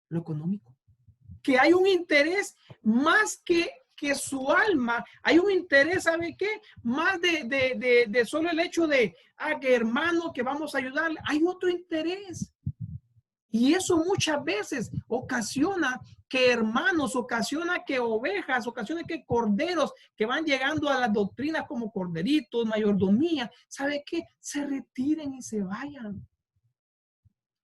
lo económico. Que hay un interés más que su alma, hay un interés, ¿sabe qué? Más de solo el hecho de, que hermano, que vamos a ayudarle, hay otro interés. Y eso muchas veces ocasiona que hermanos, ocasiona que ovejas, ocasiona que corderos que van llegando a las doctrinas como corderitos, mayordomía, ¿sabe qué? Se retiren y se vayan.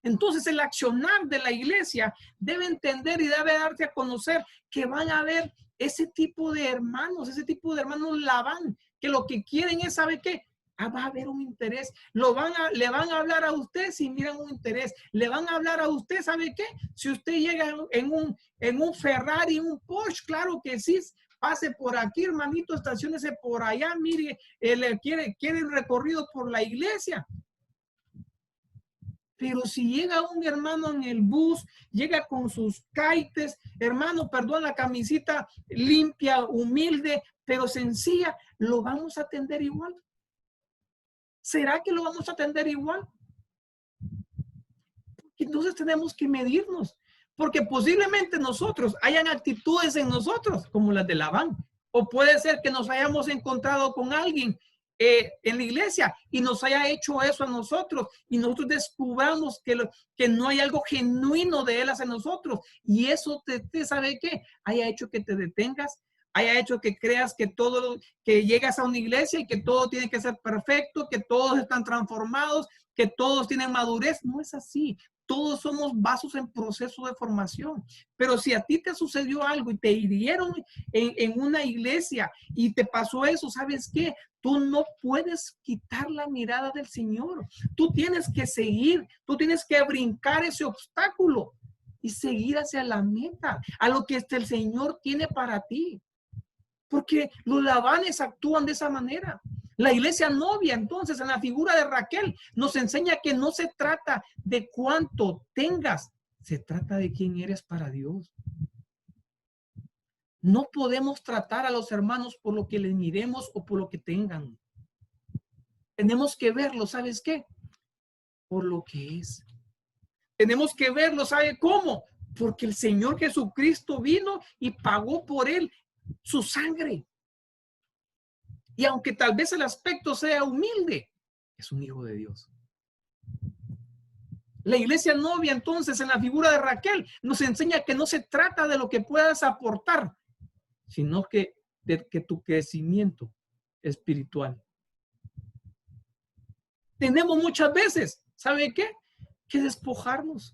Entonces el accionar de la iglesia debe entender y debe darse a conocer que van a haber ese tipo de hermanos Labán, que lo que quieren es, ¿sabe qué? Va a haber un interés. Le van a hablar a usted si miran un interés. Le van a hablar a usted, ¿sabe qué? Si usted llega en un Ferrari, un Porsche, claro que sí. Pase por aquí, hermanito, estaciónese por allá, mire, quiere el recorrido por la iglesia. Pero si llega un hermano en el bus, llega con sus caites, hermano, perdón, la camisita limpia, humilde, pero sencilla, ¿lo vamos a atender igual? ¿Será que lo vamos a atender igual? Entonces tenemos que medirnos, porque posiblemente nosotros hayan actitudes en nosotros como las de Labán, o puede ser que nos hayamos encontrado con alguien en la iglesia y nos haya hecho eso a nosotros y nosotros descubramos que no hay algo genuino de él hacia nosotros y eso te ¿sabe qué? Haya hecho que te detengas, haya hecho que creas que todo, que llegas a una iglesia y que todo tiene que ser perfecto, que todos están transformados, que todos tienen madurez. No es así. Todos somos vasos en proceso de formación. Pero si a ti te sucedió algo y te hirieron en una iglesia y te pasó eso, ¿sabes qué? Tú no puedes quitar la mirada del Señor. Tú tienes que seguir, tú tienes que brincar ese obstáculo y seguir hacia la meta, a lo que el Señor tiene para ti. Porque los Labanes actúan de esa manera. La iglesia novia, entonces, en la figura de Raquel, nos enseña que no se trata de cuánto tengas, se trata de quién eres para Dios. No podemos tratar a los hermanos por lo que les miremos o por lo que tengan. Tenemos que verlo, ¿sabes qué? Por lo que es. Tenemos que verlo, ¿sabe cómo? Porque el Señor Jesucristo vino y pagó por él su sangre. Y aunque tal vez el aspecto sea humilde, es un hijo de Dios. La iglesia novia, entonces, en la figura de Raquel, nos enseña que no se trata de lo que puedas aportar, sino que tu crecimiento espiritual. Tenemos muchas veces, ¿sabe qué? Que despojarnos.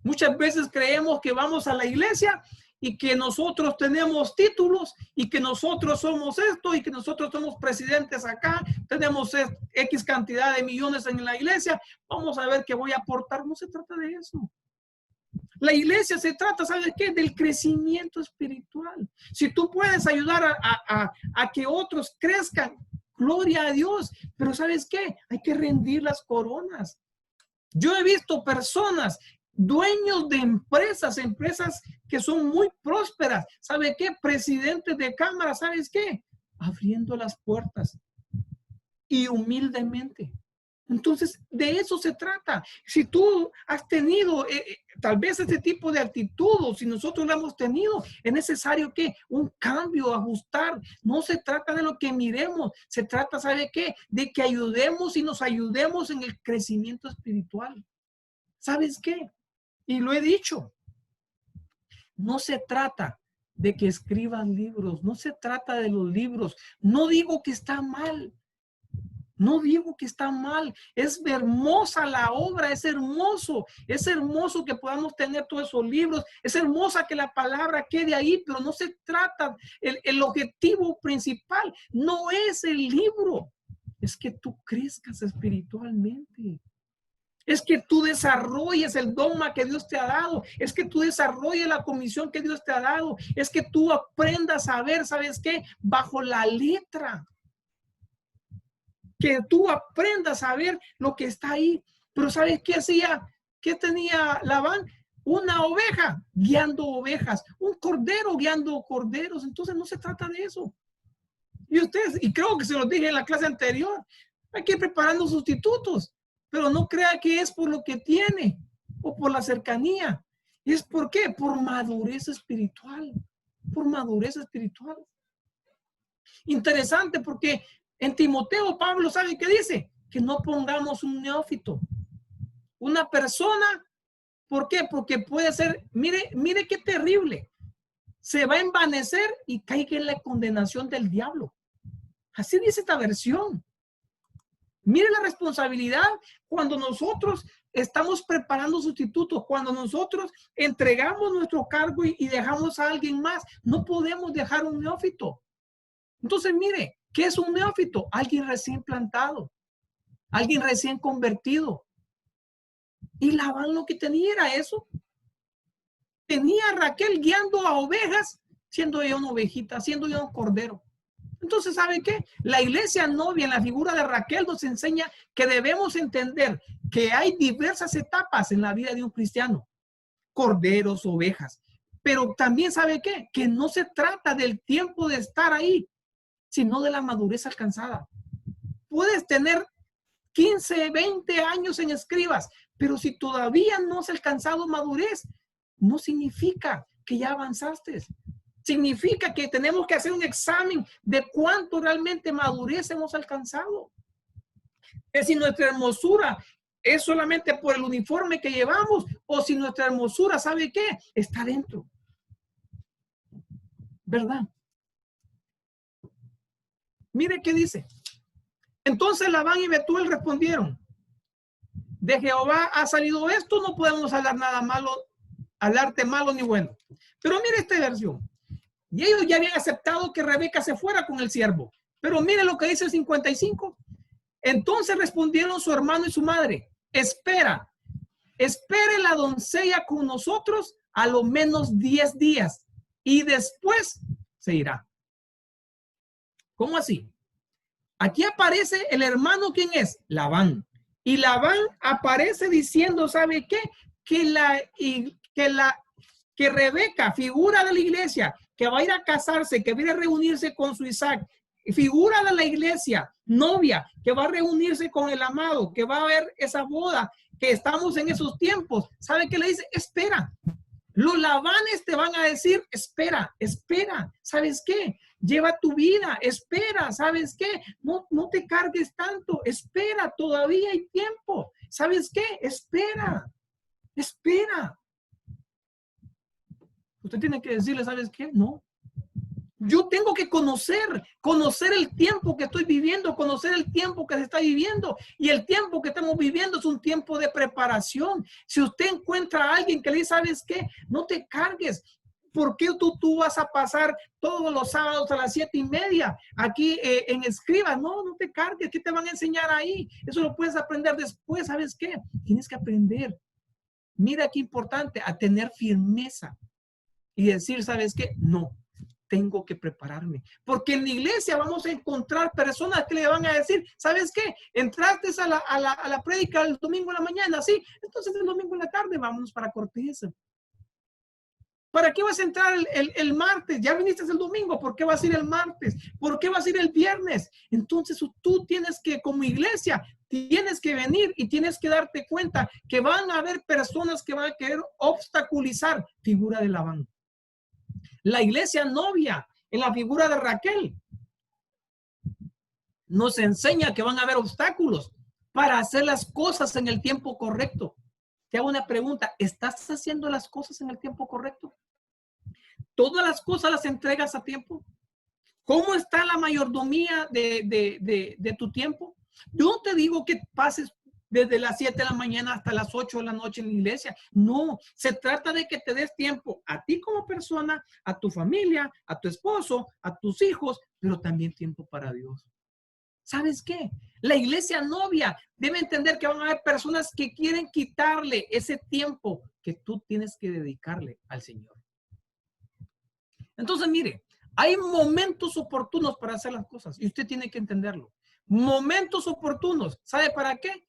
Muchas veces creemos que vamos a la iglesia y que nosotros tenemos títulos y que nosotros somos esto y que nosotros somos presidentes acá, tenemos X cantidad de millones en la iglesia, vamos a ver qué voy a aportar. No se trata de eso. La iglesia se trata, ¿sabes qué? Del crecimiento espiritual. Si tú puedes ayudar a que otros crezcan, gloria a Dios, pero ¿sabes qué? Hay que rendir las coronas. Yo he visto personas, dueños de empresas que son muy prósperas, ¿sabe qué? Presidentes de cámara, ¿sabes qué? Abriendo las puertas y humildemente. Entonces, de eso se trata. Si tú has tenido tal vez este tipo de actitud, o si nosotros lo hemos tenido, es necesario que un cambio, ajustar. No se trata de lo que miremos, se trata, ¿sabe qué? De que ayudemos y nos ayudemos en el crecimiento espiritual. ¿Sabes qué? Y lo he dicho, no se trata de que escriban libros, no se trata de los libros. No digo que está mal. No digo que está mal, es hermosa la obra, es hermoso que podamos tener todos esos libros, es hermosa que la palabra quede ahí, pero no se trata, el objetivo principal no es el libro, es que tú crezcas espiritualmente. Es que tú desarrolles el dogma que Dios te ha dado. Es que tú desarrolles la comisión que Dios te ha dado. Es que tú aprendas a ver, ¿sabes qué? Bajo la letra. Que tú aprendas a ver lo que está ahí. Pero ¿sabes qué hacía? ¿Qué tenía Labán? Una oveja guiando ovejas, un cordero guiando corderos. Entonces no se trata de eso. Y ustedes, y creo que se los dije en la clase anterior, hay que ir preparando sustitutos, pero no crea que es por lo que tiene o por la cercanía. ¿Es por qué? Por madurez espiritual. Por madurez espiritual. Interesante porque en Timoteo, Pablo, ¿sabe qué dice? Que no pongamos un neófito. Una persona, ¿por qué? Porque puede ser, mire qué terrible. Se va a envanecer y caiga en la condenación del diablo. Así dice esta versión. Mire la responsabilidad cuando nosotros estamos preparando sustitutos, cuando nosotros entregamos nuestro cargo y dejamos a alguien más. No podemos dejar un neófito. Entonces, mire, ¿qué es un neófito? Alguien recién plantado, alguien recién convertido. Y Labán lo que tenía era eso. Tenía a Raquel guiando a ovejas, siendo ella una ovejita, siendo ella un cordero. Entonces, ¿sabe qué? La iglesia novia en la figura de Raquel nos enseña que debemos entender que hay diversas etapas en la vida de un cristiano. Corderos, ovejas. Pero también, ¿sabe qué? Que no se trata del tiempo de estar ahí, sino de la madurez alcanzada. Puedes tener 15, 20 años en escribas, pero si todavía no has alcanzado madurez, no significa que ya avanzaste. Significa que tenemos que hacer un examen de cuánto realmente madurez hemos alcanzado. Es si nuestra hermosura es solamente por el uniforme que llevamos o si nuestra hermosura, ¿sabe qué? Está dentro. ¿Verdad? Mire qué dice. Entonces Labán y Betuel respondieron: de Jehová ha salido esto, no podemos hablar nada malo, hablarte malo ni bueno. Pero mire esta versión. Y ellos ya habían aceptado que Rebeca se fuera con el siervo. Pero mire lo que dice el 55. Entonces respondieron su hermano y su madre: espere la doncella con nosotros a lo menos 10 días y después se irá. ¿Cómo así? Aquí aparece el hermano, ¿quién es? Labán. Y Labán aparece diciendo, ¿sabe qué? Que Rebeca, figura de la iglesia, que va a ir a casarse, que viene a reunirse con su Isaac, figura de la iglesia, novia, que va a reunirse con el amado, que va a haber esa boda, que estamos en esos tiempos. ¿Sabe qué le dice? Espera. Los Labanes te van a decir, espera. ¿Sabes qué? Lleva tu vida, espera. ¿Sabes qué? No te cargues tanto, espera, todavía hay tiempo. ¿Sabes qué? Espera. Usted tiene que decirle, ¿sabes qué? No. Yo tengo que conocer el tiempo que estoy viviendo, conocer el tiempo que se está viviendo. Y el tiempo que estamos viviendo es un tiempo de preparación. Si usted encuentra a alguien que le dice, ¿sabes qué? No te cargues. ¿Por qué tú vas a pasar todos los sábados a las 7:30 aquí en Escriba? No, no te cargues. ¿Qué te van a enseñar ahí? Eso lo puedes aprender después. ¿Sabes qué? Tienes que aprender. Mira qué importante, a tener firmeza y decir, ¿sabes qué? No, tengo que prepararme. Porque en la iglesia vamos a encontrar personas que le van a decir, ¿sabes qué? Entraste a la prédica el domingo en la mañana, sí. Entonces el domingo en la tarde vámonos para Corteza. ¿Para qué vas a entrar el martes? Ya viniste el domingo, ¿por qué vas a ir el martes? ¿Por qué vas a ir el viernes? Entonces tú tienes que, como iglesia, tienes que venir y tienes que darte cuenta que van a haber personas que van a querer obstaculizar figura de Labán. La iglesia novia, en la figura de Raquel, nos enseña que van a haber obstáculos para hacer las cosas en el tiempo correcto. Te hago una pregunta, ¿estás haciendo las cosas en el tiempo correcto? ¿Todas las cosas las entregas a tiempo? ¿Cómo está la mayordomía de tu tiempo? Yo no te digo que pases desde las 7 de la mañana hasta las 8 de la noche en la iglesia. No, se trata de que te des tiempo a ti como persona, a tu familia, a tu esposo, a tus hijos, pero también tiempo para Dios. ¿Sabes qué? La iglesia novia debe entender que van a haber personas que quieren quitarle ese tiempo que tú tienes que dedicarle al Señor. Entonces, mire, hay momentos oportunos para hacer las cosas y usted tiene que entenderlo. Momentos oportunos. ¿Sabe para qué?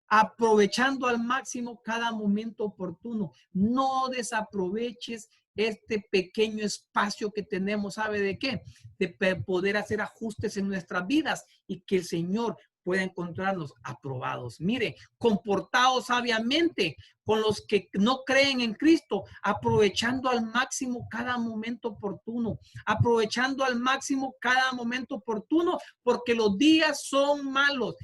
Aprovechando al máximo cada momento oportuno. No desaproveches este pequeño espacio que tenemos. ¿Sabe de qué? De poder hacer ajustes en nuestras vidas y que el Señor pueda encontrarnos aprobados. Mire, comportados sabiamente con los que no creen en Cristo, aprovechando al máximo cada momento oportuno, aprovechando al máximo cada momento oportuno, porque los días son malos,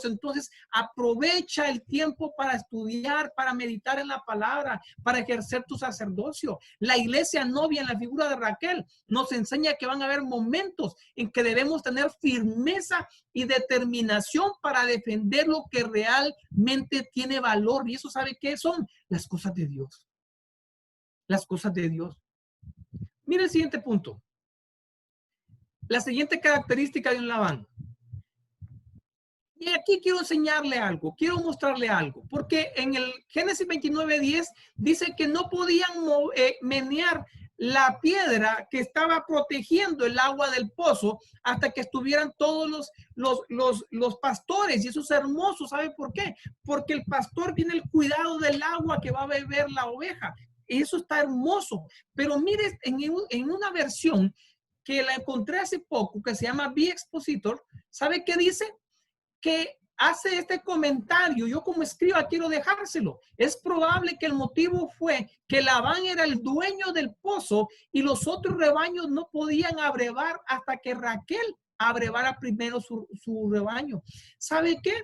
entonces aprovecha el tiempo para estudiar, para meditar en la palabra, para ejercer tu sacerdocio. La iglesia novia en la figura de Raquel nos enseña que van a haber momentos en que debemos tener firmeza y determinación para defender lo que realmente tiene valor. Y eso, ¿sabe qué son? Las cosas de Dios. Las cosas de Dios. Mira el siguiente punto. La siguiente característica de un Labán. Y aquí quiero enseñarle algo, quiero mostrarle algo, porque en el Génesis 29:10 dice que no podían menear la piedra que estaba protegiendo el agua del pozo hasta que estuvieran todos los pastores. Y eso es hermoso. ¿Sabe por qué? Porque el pastor tiene el cuidado del agua que va a beber la oveja. Y eso está hermoso. Pero mire, en una versión que la encontré hace poco, que se llama B-Expositor, ¿sabe qué dice? Que hace este comentario. Yo como escriba quiero dejárselo. Es probable que el motivo fue que Labán era el dueño del pozo y los otros rebaños no podían abrevar hasta que Raquel abrevara primero su rebaño. ¿Sabe qué?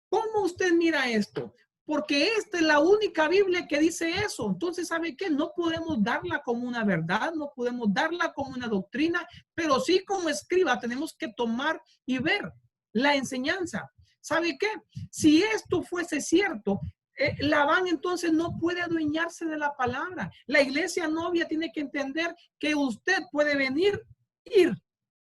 ¿Cómo usted mira esto? Porque esta es la única Biblia que dice eso. Entonces, ¿sabe qué? No podemos darla como una verdad, no podemos darla como una doctrina, pero sí como escriba tenemos que tomar y ver la enseñanza. ¿Sabe qué? Si esto fuese cierto, Labán entonces no puede adueñarse de la palabra. La iglesia novia tiene que entender que usted puede venir,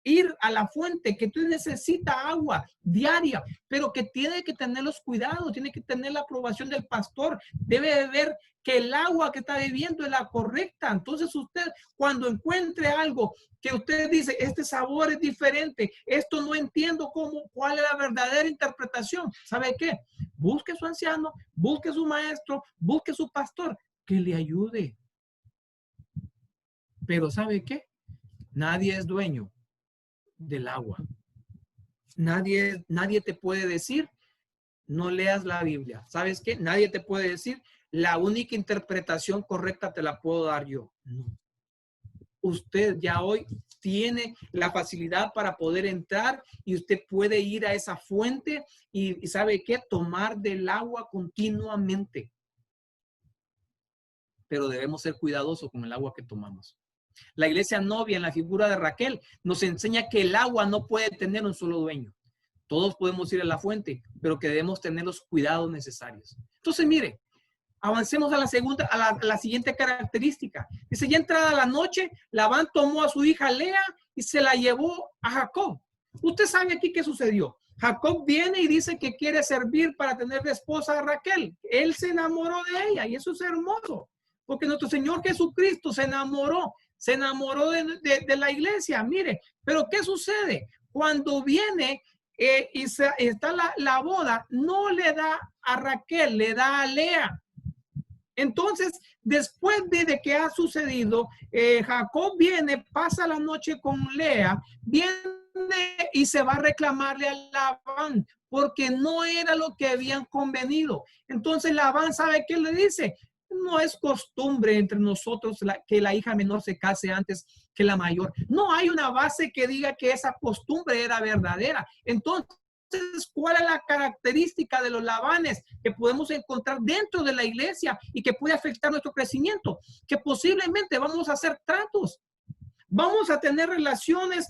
ir a la fuente, que tú necesitas agua diaria, pero que tiene que tener los cuidados, tiene que tener la aprobación del pastor, debe de ver que el agua que está bebiendo es la correcta. Entonces usted, cuando encuentre algo que usted dice, este sabor es diferente, esto no entiendo cuál es la verdadera interpretación, ¿sabe qué? Busque su anciano, busque su maestro, busque su pastor, que le ayude. Pero ¿sabe qué? Nadie es dueño del agua. Nadie te puede decir, no leas la Biblia. ¿Sabes qué? Nadie te puede decir, la única interpretación correcta te la puedo dar yo. No. Usted ya hoy tiene la facilidad para poder entrar y usted puede ir a esa fuente y ¿sabe qué? Tomar del agua continuamente. Pero debemos ser cuidadosos con el agua que tomamos. La iglesia novia en la figura de Raquel nos enseña que el agua no puede tener un solo dueño. Todos podemos ir a la fuente, pero que debemos tener los cuidados necesarios. Entonces, mire, Avancemos a la segunda, a la siguiente característica. Dice, ya entrada la noche, Labán tomó a su hija Lea y se la llevó a Jacob. Usted sabe aquí qué sucedió. Jacob viene y dice que quiere servir para tener de esposa a Raquel. Él se enamoró de ella y eso es hermoso. Porque nuestro Señor Jesucristo se enamoró de la iglesia. Mire, pero ¿qué sucede? Cuando viene y está la boda, no le da a Raquel, le da a Lea. Entonces, después de que ha sucedido, Jacob viene, pasa la noche con Lea, viene y se va a reclamarle a Labán, porque no era lo que habían convenido. Entonces Labán, ¿sabe qué le dice? No es costumbre entre nosotros que la hija menor se case antes que la mayor. No hay una base que diga que esa costumbre era verdadera. Entonces, ¿cuál es la característica de los Labanes que podemos encontrar dentro de la iglesia y que puede afectar nuestro crecimiento? Que posiblemente vamos a hacer tratos, vamos a tener relaciones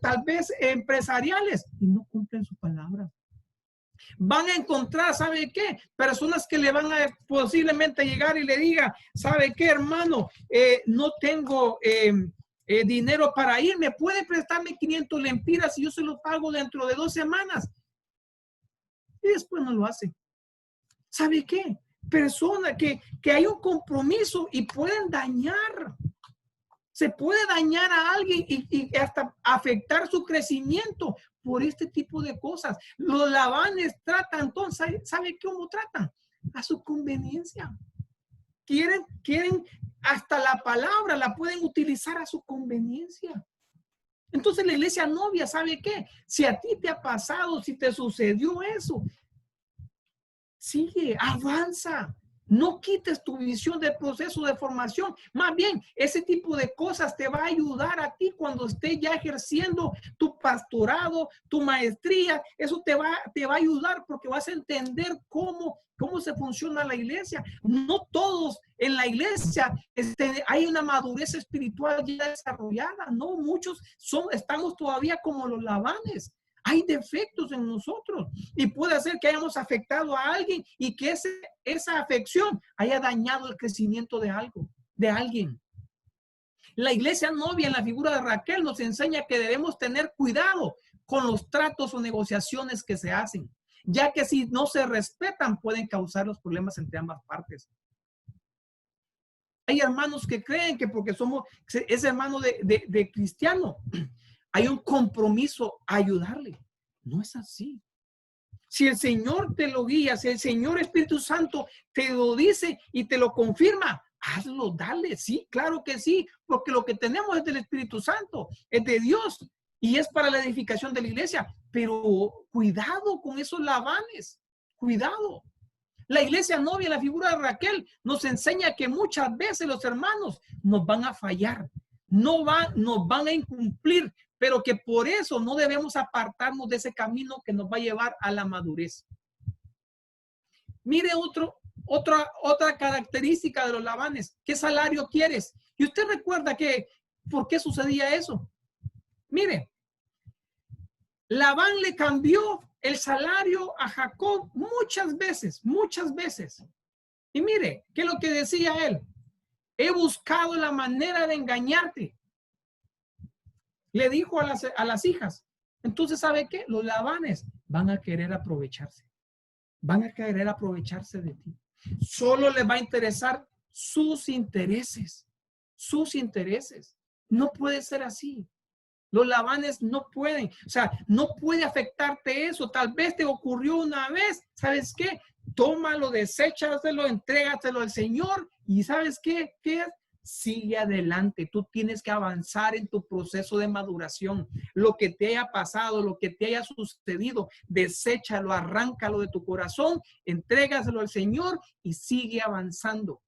tal vez empresariales y no cumplen su palabra. Van a encontrar, ¿sabe qué? Personas que le van a posiblemente llegar y le diga, ¿sabe qué, hermano? No tengo dinero para irme. ¿Puede prestarme 500 lempiras y yo se lo pago dentro de 2 semanas? Y después no lo hace. ¿Sabe qué? Persona que hay un compromiso y pueden dañar. Se puede dañar a alguien y hasta afectar su crecimiento por este tipo de cosas. Los Labanes tratan, entonces, ¿sabe cómo tratan? A su conveniencia. Quieren hasta la palabra, la pueden utilizar a su conveniencia. Entonces la iglesia novia, ¿sabe qué? Si a ti te ha pasado, si te sucedió eso, sigue, avanza. No quites tu visión del proceso de formación. Más bien, ese tipo de cosas te va a ayudar a ti cuando estés ya ejerciendo tu pastorado, tu maestría. Eso te va a ayudar porque vas a entender cómo se funciona la iglesia. No todos en la iglesia hay una madurez espiritual ya desarrollada. No, muchos estamos todavía como los Labanes. Hay defectos en nosotros y puede ser que hayamos afectado a alguien y que esa afección haya dañado el crecimiento de alguien. La iglesia novia en la figura de Raquel nos enseña que debemos tener cuidado con los tratos o negociaciones que se hacen, ya que si no se respetan pueden causar los problemas entre ambas partes. Hay hermanos que creen que porque es hermano de cristiano, hay un compromiso a ayudarle. No es así. Si el Señor te lo guía, si el Señor Espíritu Santo te lo dice y te lo confirma, hazlo, dale. Sí, claro que sí, porque lo que tenemos es del Espíritu Santo, es de Dios y es para la edificación de la iglesia. Pero cuidado con esos Labanes, cuidado. La iglesia novia, la figura de Raquel, nos enseña que muchas veces los hermanos nos van a fallar, nos van a incumplir, pero que por eso no debemos apartarnos de ese camino que nos va a llevar a la madurez. Mire otra característica de los Labanes. ¿Qué salario quieres? Y usted recuerda ¿por qué sucedía eso? Mire, Labán le cambió el salario a Jacob muchas veces. Y mire, ¿qué es lo que decía él? He buscado la manera de engañarte. Le dijo a las hijas. Entonces, ¿sabe qué? Los Labanes van a querer aprovecharse. Van a querer aprovecharse de ti. Solo les va a interesar sus intereses. Sus intereses. No puede ser así. Los Labanes no pueden. O sea, no puede afectarte eso. Tal vez te ocurrió una vez. ¿Sabes qué? Tómalo, deséchaselo, entrégaselo al Señor. ¿Y sabes qué? ¿Qué es? Sigue adelante. Tú tienes que avanzar en tu proceso de maduración. Lo que te haya pasado, lo que te haya sucedido, deséchalo, arráncalo de tu corazón, entrégaselo al Señor y sigue avanzando.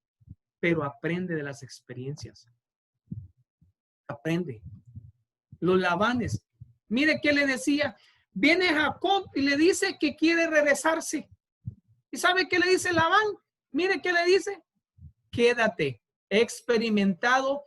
Pero aprende de las experiencias. Aprende. Los Labanes. Mire qué le decía. Viene Jacob y le dice que quiere regresarse. ¿Y sabe qué le dice Labán? Mire qué le dice. Quédate. He experimentado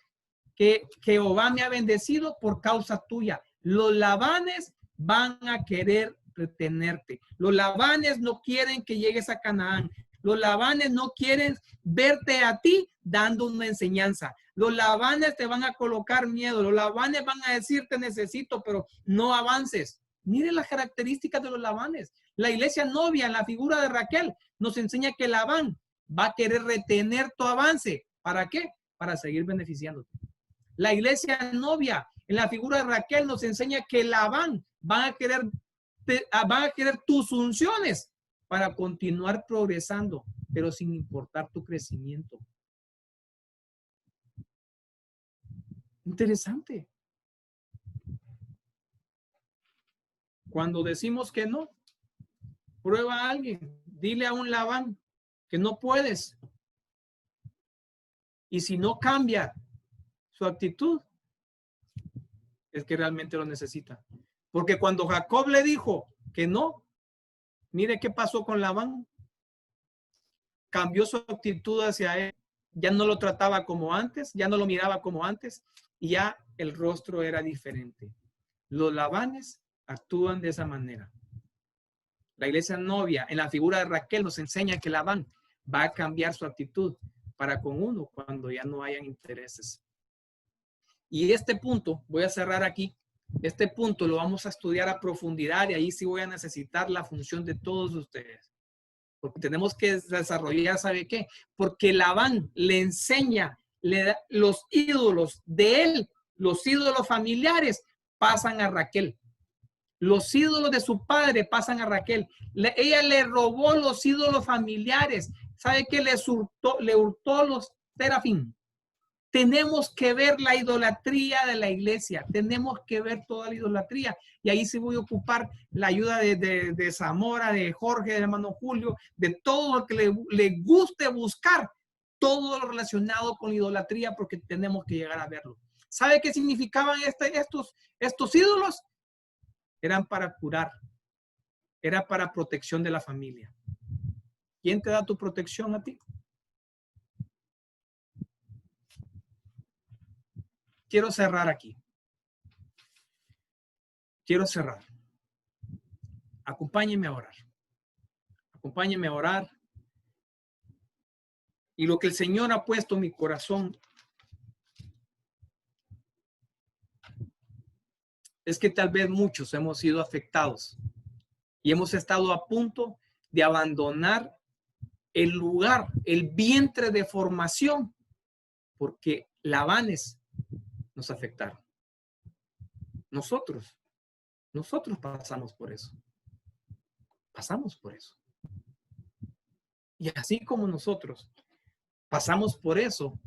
que Jehová me ha bendecido por causa tuya. Los Labanes van a querer retenerte. Los Labanes no quieren que llegues a Canaán. Los Labanes no quieren verte a ti dando una enseñanza. Los Labanes te van a colocar miedo. Los Labanes van a decir te necesito, pero no avances. Miren las características de los Labanes. La iglesia novia en la figura de Raquel nos enseña que Labán va a querer retener tu avance. ¿Para qué? Para seguir beneficiándote. La iglesia novia en la figura de Raquel nos enseña que Labán va a querer tus unciones para continuar progresando, pero sin importar tu crecimiento. Interesante. Cuando decimos que no, prueba a alguien, dile a un Labán que no puedes. Y si no cambia su actitud, es que realmente lo necesita. Porque cuando Jacob le dijo que no, mire qué pasó con Labán. Cambió su actitud hacia él. Ya no lo trataba como antes, ya no lo miraba como antes, y ya el rostro era diferente. Los Labanes actúan de esa manera. La iglesia novia en la figura de Raquel nos enseña que Labán va a cambiar su actitud para con uno cuando ya no hayan intereses. Y este punto, voy a cerrar aquí, este punto lo vamos a estudiar a profundidad y ahí sí voy a necesitar la función de todos ustedes. Porque tenemos que desarrollar, ¿sabe qué? Porque Labán le enseña, le da los ídolos de él, los ídolos familiares pasan a Raquel. Los ídolos de su padre pasan a Raquel. Ella le robó los ídolos familiares. ¿Sabe qué? Le hurtó los terafín. Tenemos que ver la idolatría de la iglesia. Tenemos que ver toda la idolatría. Y ahí sí voy a ocupar la ayuda de Zamora, de Jorge, del hermano Julio, de todo lo que le guste buscar, todo lo relacionado con la idolatría, porque tenemos que llegar a verlo. ¿Sabe qué significaban estos ídolos? Eran para curar. Era para protección de la familia. ¿Quién te da tu protección a ti? Quiero cerrar aquí. Quiero cerrar. Acompáñenme a orar. Acompáñenme a orar. Y lo que el Señor ha puesto en mi corazón es que tal vez muchos hemos sido afectados y hemos estado a punto de abandonar el lugar, el vientre de formación, porque Labanes nos afectaron. Nosotros pasamos por eso. Pasamos por eso. Y así como nosotros pasamos por eso,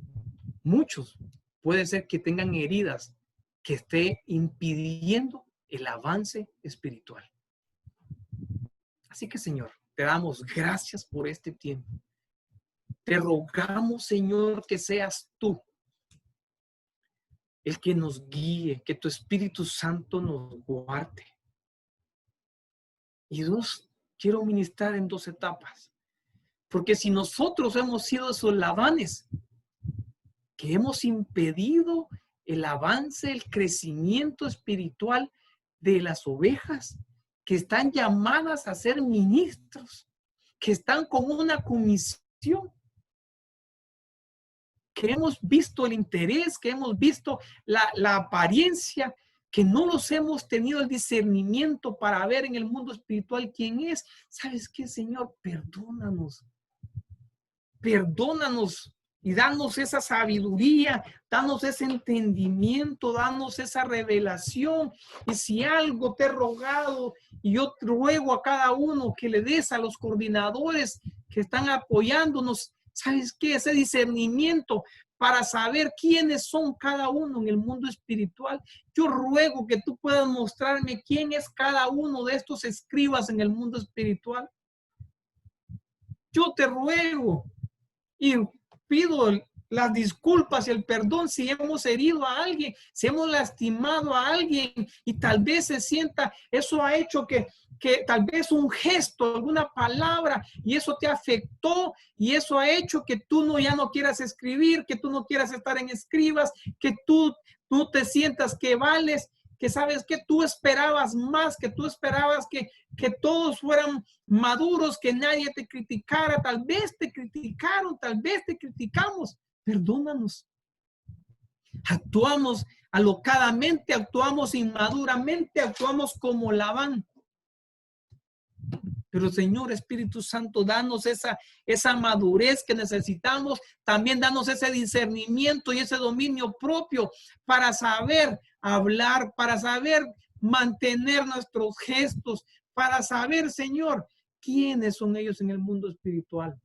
muchos puede ser que tengan heridas que esté impidiendo el avance espiritual. Así que, Señor, te damos gracias por este tiempo. Te rogamos, Señor, que seas tú el que nos guíe, que tu Espíritu Santo nos guarde. Y quiero ministrar en 2 etapas. Porque si nosotros hemos sido esos Labanes que hemos impedido el avance, el crecimiento espiritual de las ovejas que están llamadas a ser ministros, que están con una comisión, que hemos visto el interés, que hemos visto la apariencia, que no los hemos tenido el discernimiento para ver en el mundo espiritual quién es. ¿Sabes qué, Señor? Perdónanos. Perdónanos y danos esa sabiduría, danos ese entendimiento, danos esa revelación. Y si algo te he rogado, y yo ruego a cada uno que le des a los coordinadores que están apoyándonos, ¿sabes qué? Ese discernimiento para saber quiénes son cada uno en el mundo espiritual. Yo ruego que tú puedas mostrarme quién es cada uno de estos escribas en el mundo espiritual. Yo te ruego y pido las disculpas y el perdón si hemos herido a alguien, si hemos lastimado a alguien y tal vez se sienta, eso ha hecho que tal vez un gesto, alguna palabra, y eso te afectó y eso ha hecho que tú ya no quieras escribir, que tú no quieras estar en escribas, que tú te sientas que vales. que sabes que tú esperabas más, que tú esperabas que todos fueran maduros, que nadie te criticara. Tal vez te criticaron, tal vez te criticamos. Perdónanos. Actuamos alocadamente, actuamos inmaduramente, actuamos como Labán. Pero Señor Espíritu Santo, danos esa madurez que necesitamos. También danos ese discernimiento y ese dominio propio para saber hablar, para saber mantener nuestros gestos, para saber, Señor, quiénes son ellos en el mundo espiritual.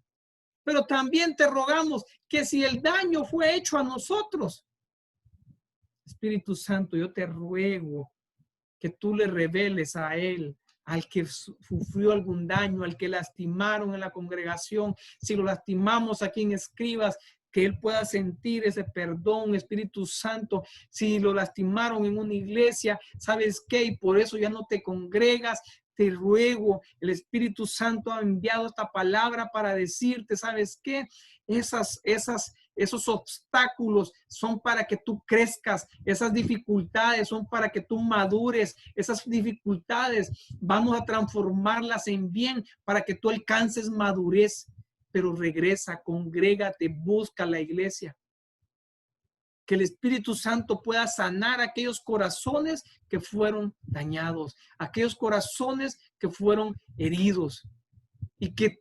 Pero también te rogamos que si el daño fue hecho a nosotros, Espíritu Santo, yo te ruego que tú le reveles a él, al que sufrió algún daño, al que lastimaron en la congregación, si lo lastimamos a quien escribas, que él pueda sentir ese perdón, Espíritu Santo. Si lo lastimaron en una iglesia, ¿sabes qué? Y por eso ya no te congregas. Te ruego, el Espíritu Santo ha enviado esta palabra para decirte, ¿sabes qué? Esos obstáculos son para que tú crezcas, esas dificultades son para que tú madures, esas dificultades vamos a transformarlas en bien para que tú alcances madurez, pero regresa, congrégate, busca la iglesia. Que el Espíritu Santo pueda sanar aquellos corazones que fueron dañados, aquellos corazones que fueron heridos y que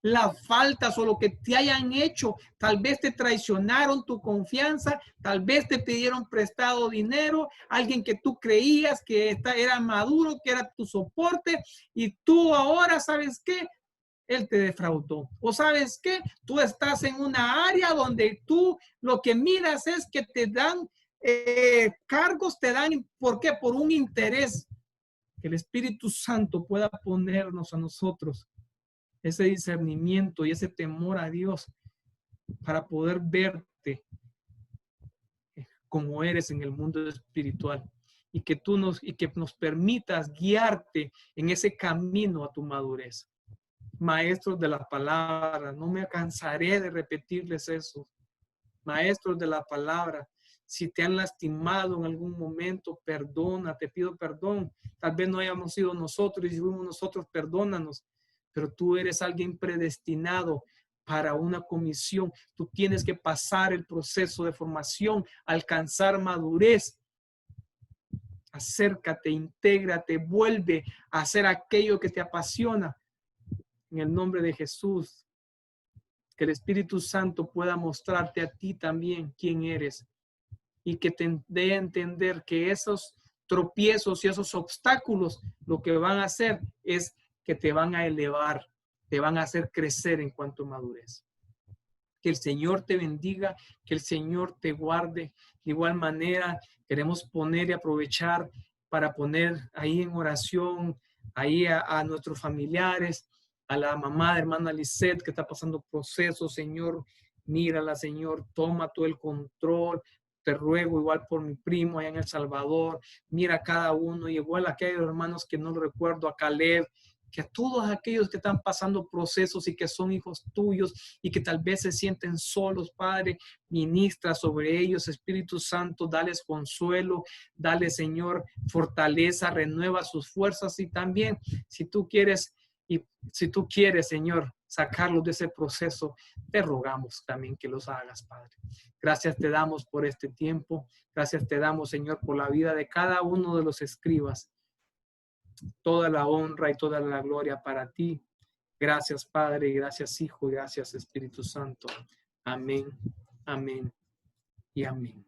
las faltas o lo que te hayan hecho, tal vez te traicionaron tu confianza, tal vez te pidieron prestado dinero, alguien que tú creías que era maduro, que era tu soporte, y tú ahora, ¿sabes qué? Él te defraudó. O ¿sabes qué? Tú estás en una área donde tú lo que miras es que te dan cargos, te dan, ¿por qué? Por un interés. Que el Espíritu Santo pueda ponernos a nosotros ese discernimiento y ese temor a Dios para poder verte como eres en el mundo espiritual y que nos permitas guiarte en ese camino a tu madurez. Maestros de la palabra, no me cansaré de repetirles eso. Maestros de la palabra, si te han lastimado en algún momento, perdona, te pido perdón. Tal vez no hayamos sido nosotros, y si fuimos nosotros, perdónanos. Pero tú eres alguien predestinado para una comisión. Tú tienes que pasar el proceso de formación, alcanzar madurez. Acércate, intégrate, vuelve a hacer aquello que te apasiona. En el nombre de Jesús, que el Espíritu Santo pueda mostrarte a ti también quién eres y que te dé a entender que esos tropiezos y esos obstáculos lo que van a hacer es que te van a elevar, te van a hacer crecer en cuanto a madurez. Que el Señor te bendiga, que el Señor te guarde. De igual manera, queremos poner y aprovechar para poner ahí en oración ahí a nuestros familiares, a la mamá de hermana Lisette que está pasando procesos. Señor, mírala, Señor, toma tú el control. Te ruego igual por mi primo allá en El Salvador, mira a cada uno, y igual a aquellos hermanos que no recuerdo, a Caleb, que a todos aquellos que están pasando procesos y que son hijos tuyos y que tal vez se sienten solos, Padre, ministra sobre ellos, Espíritu Santo, dales consuelo, dale, Señor, fortaleza, renueva sus fuerzas, y también si tú quieres, Señor, sacarlos de ese proceso, te rogamos también que los hagas, Padre. Gracias te damos por este tiempo. Gracias te damos, Señor, por la vida de cada uno de los escribas. Toda la honra y toda la gloria para ti. Gracias, Padre, gracias, Hijo, y gracias, Espíritu Santo. Amén, amén y amén.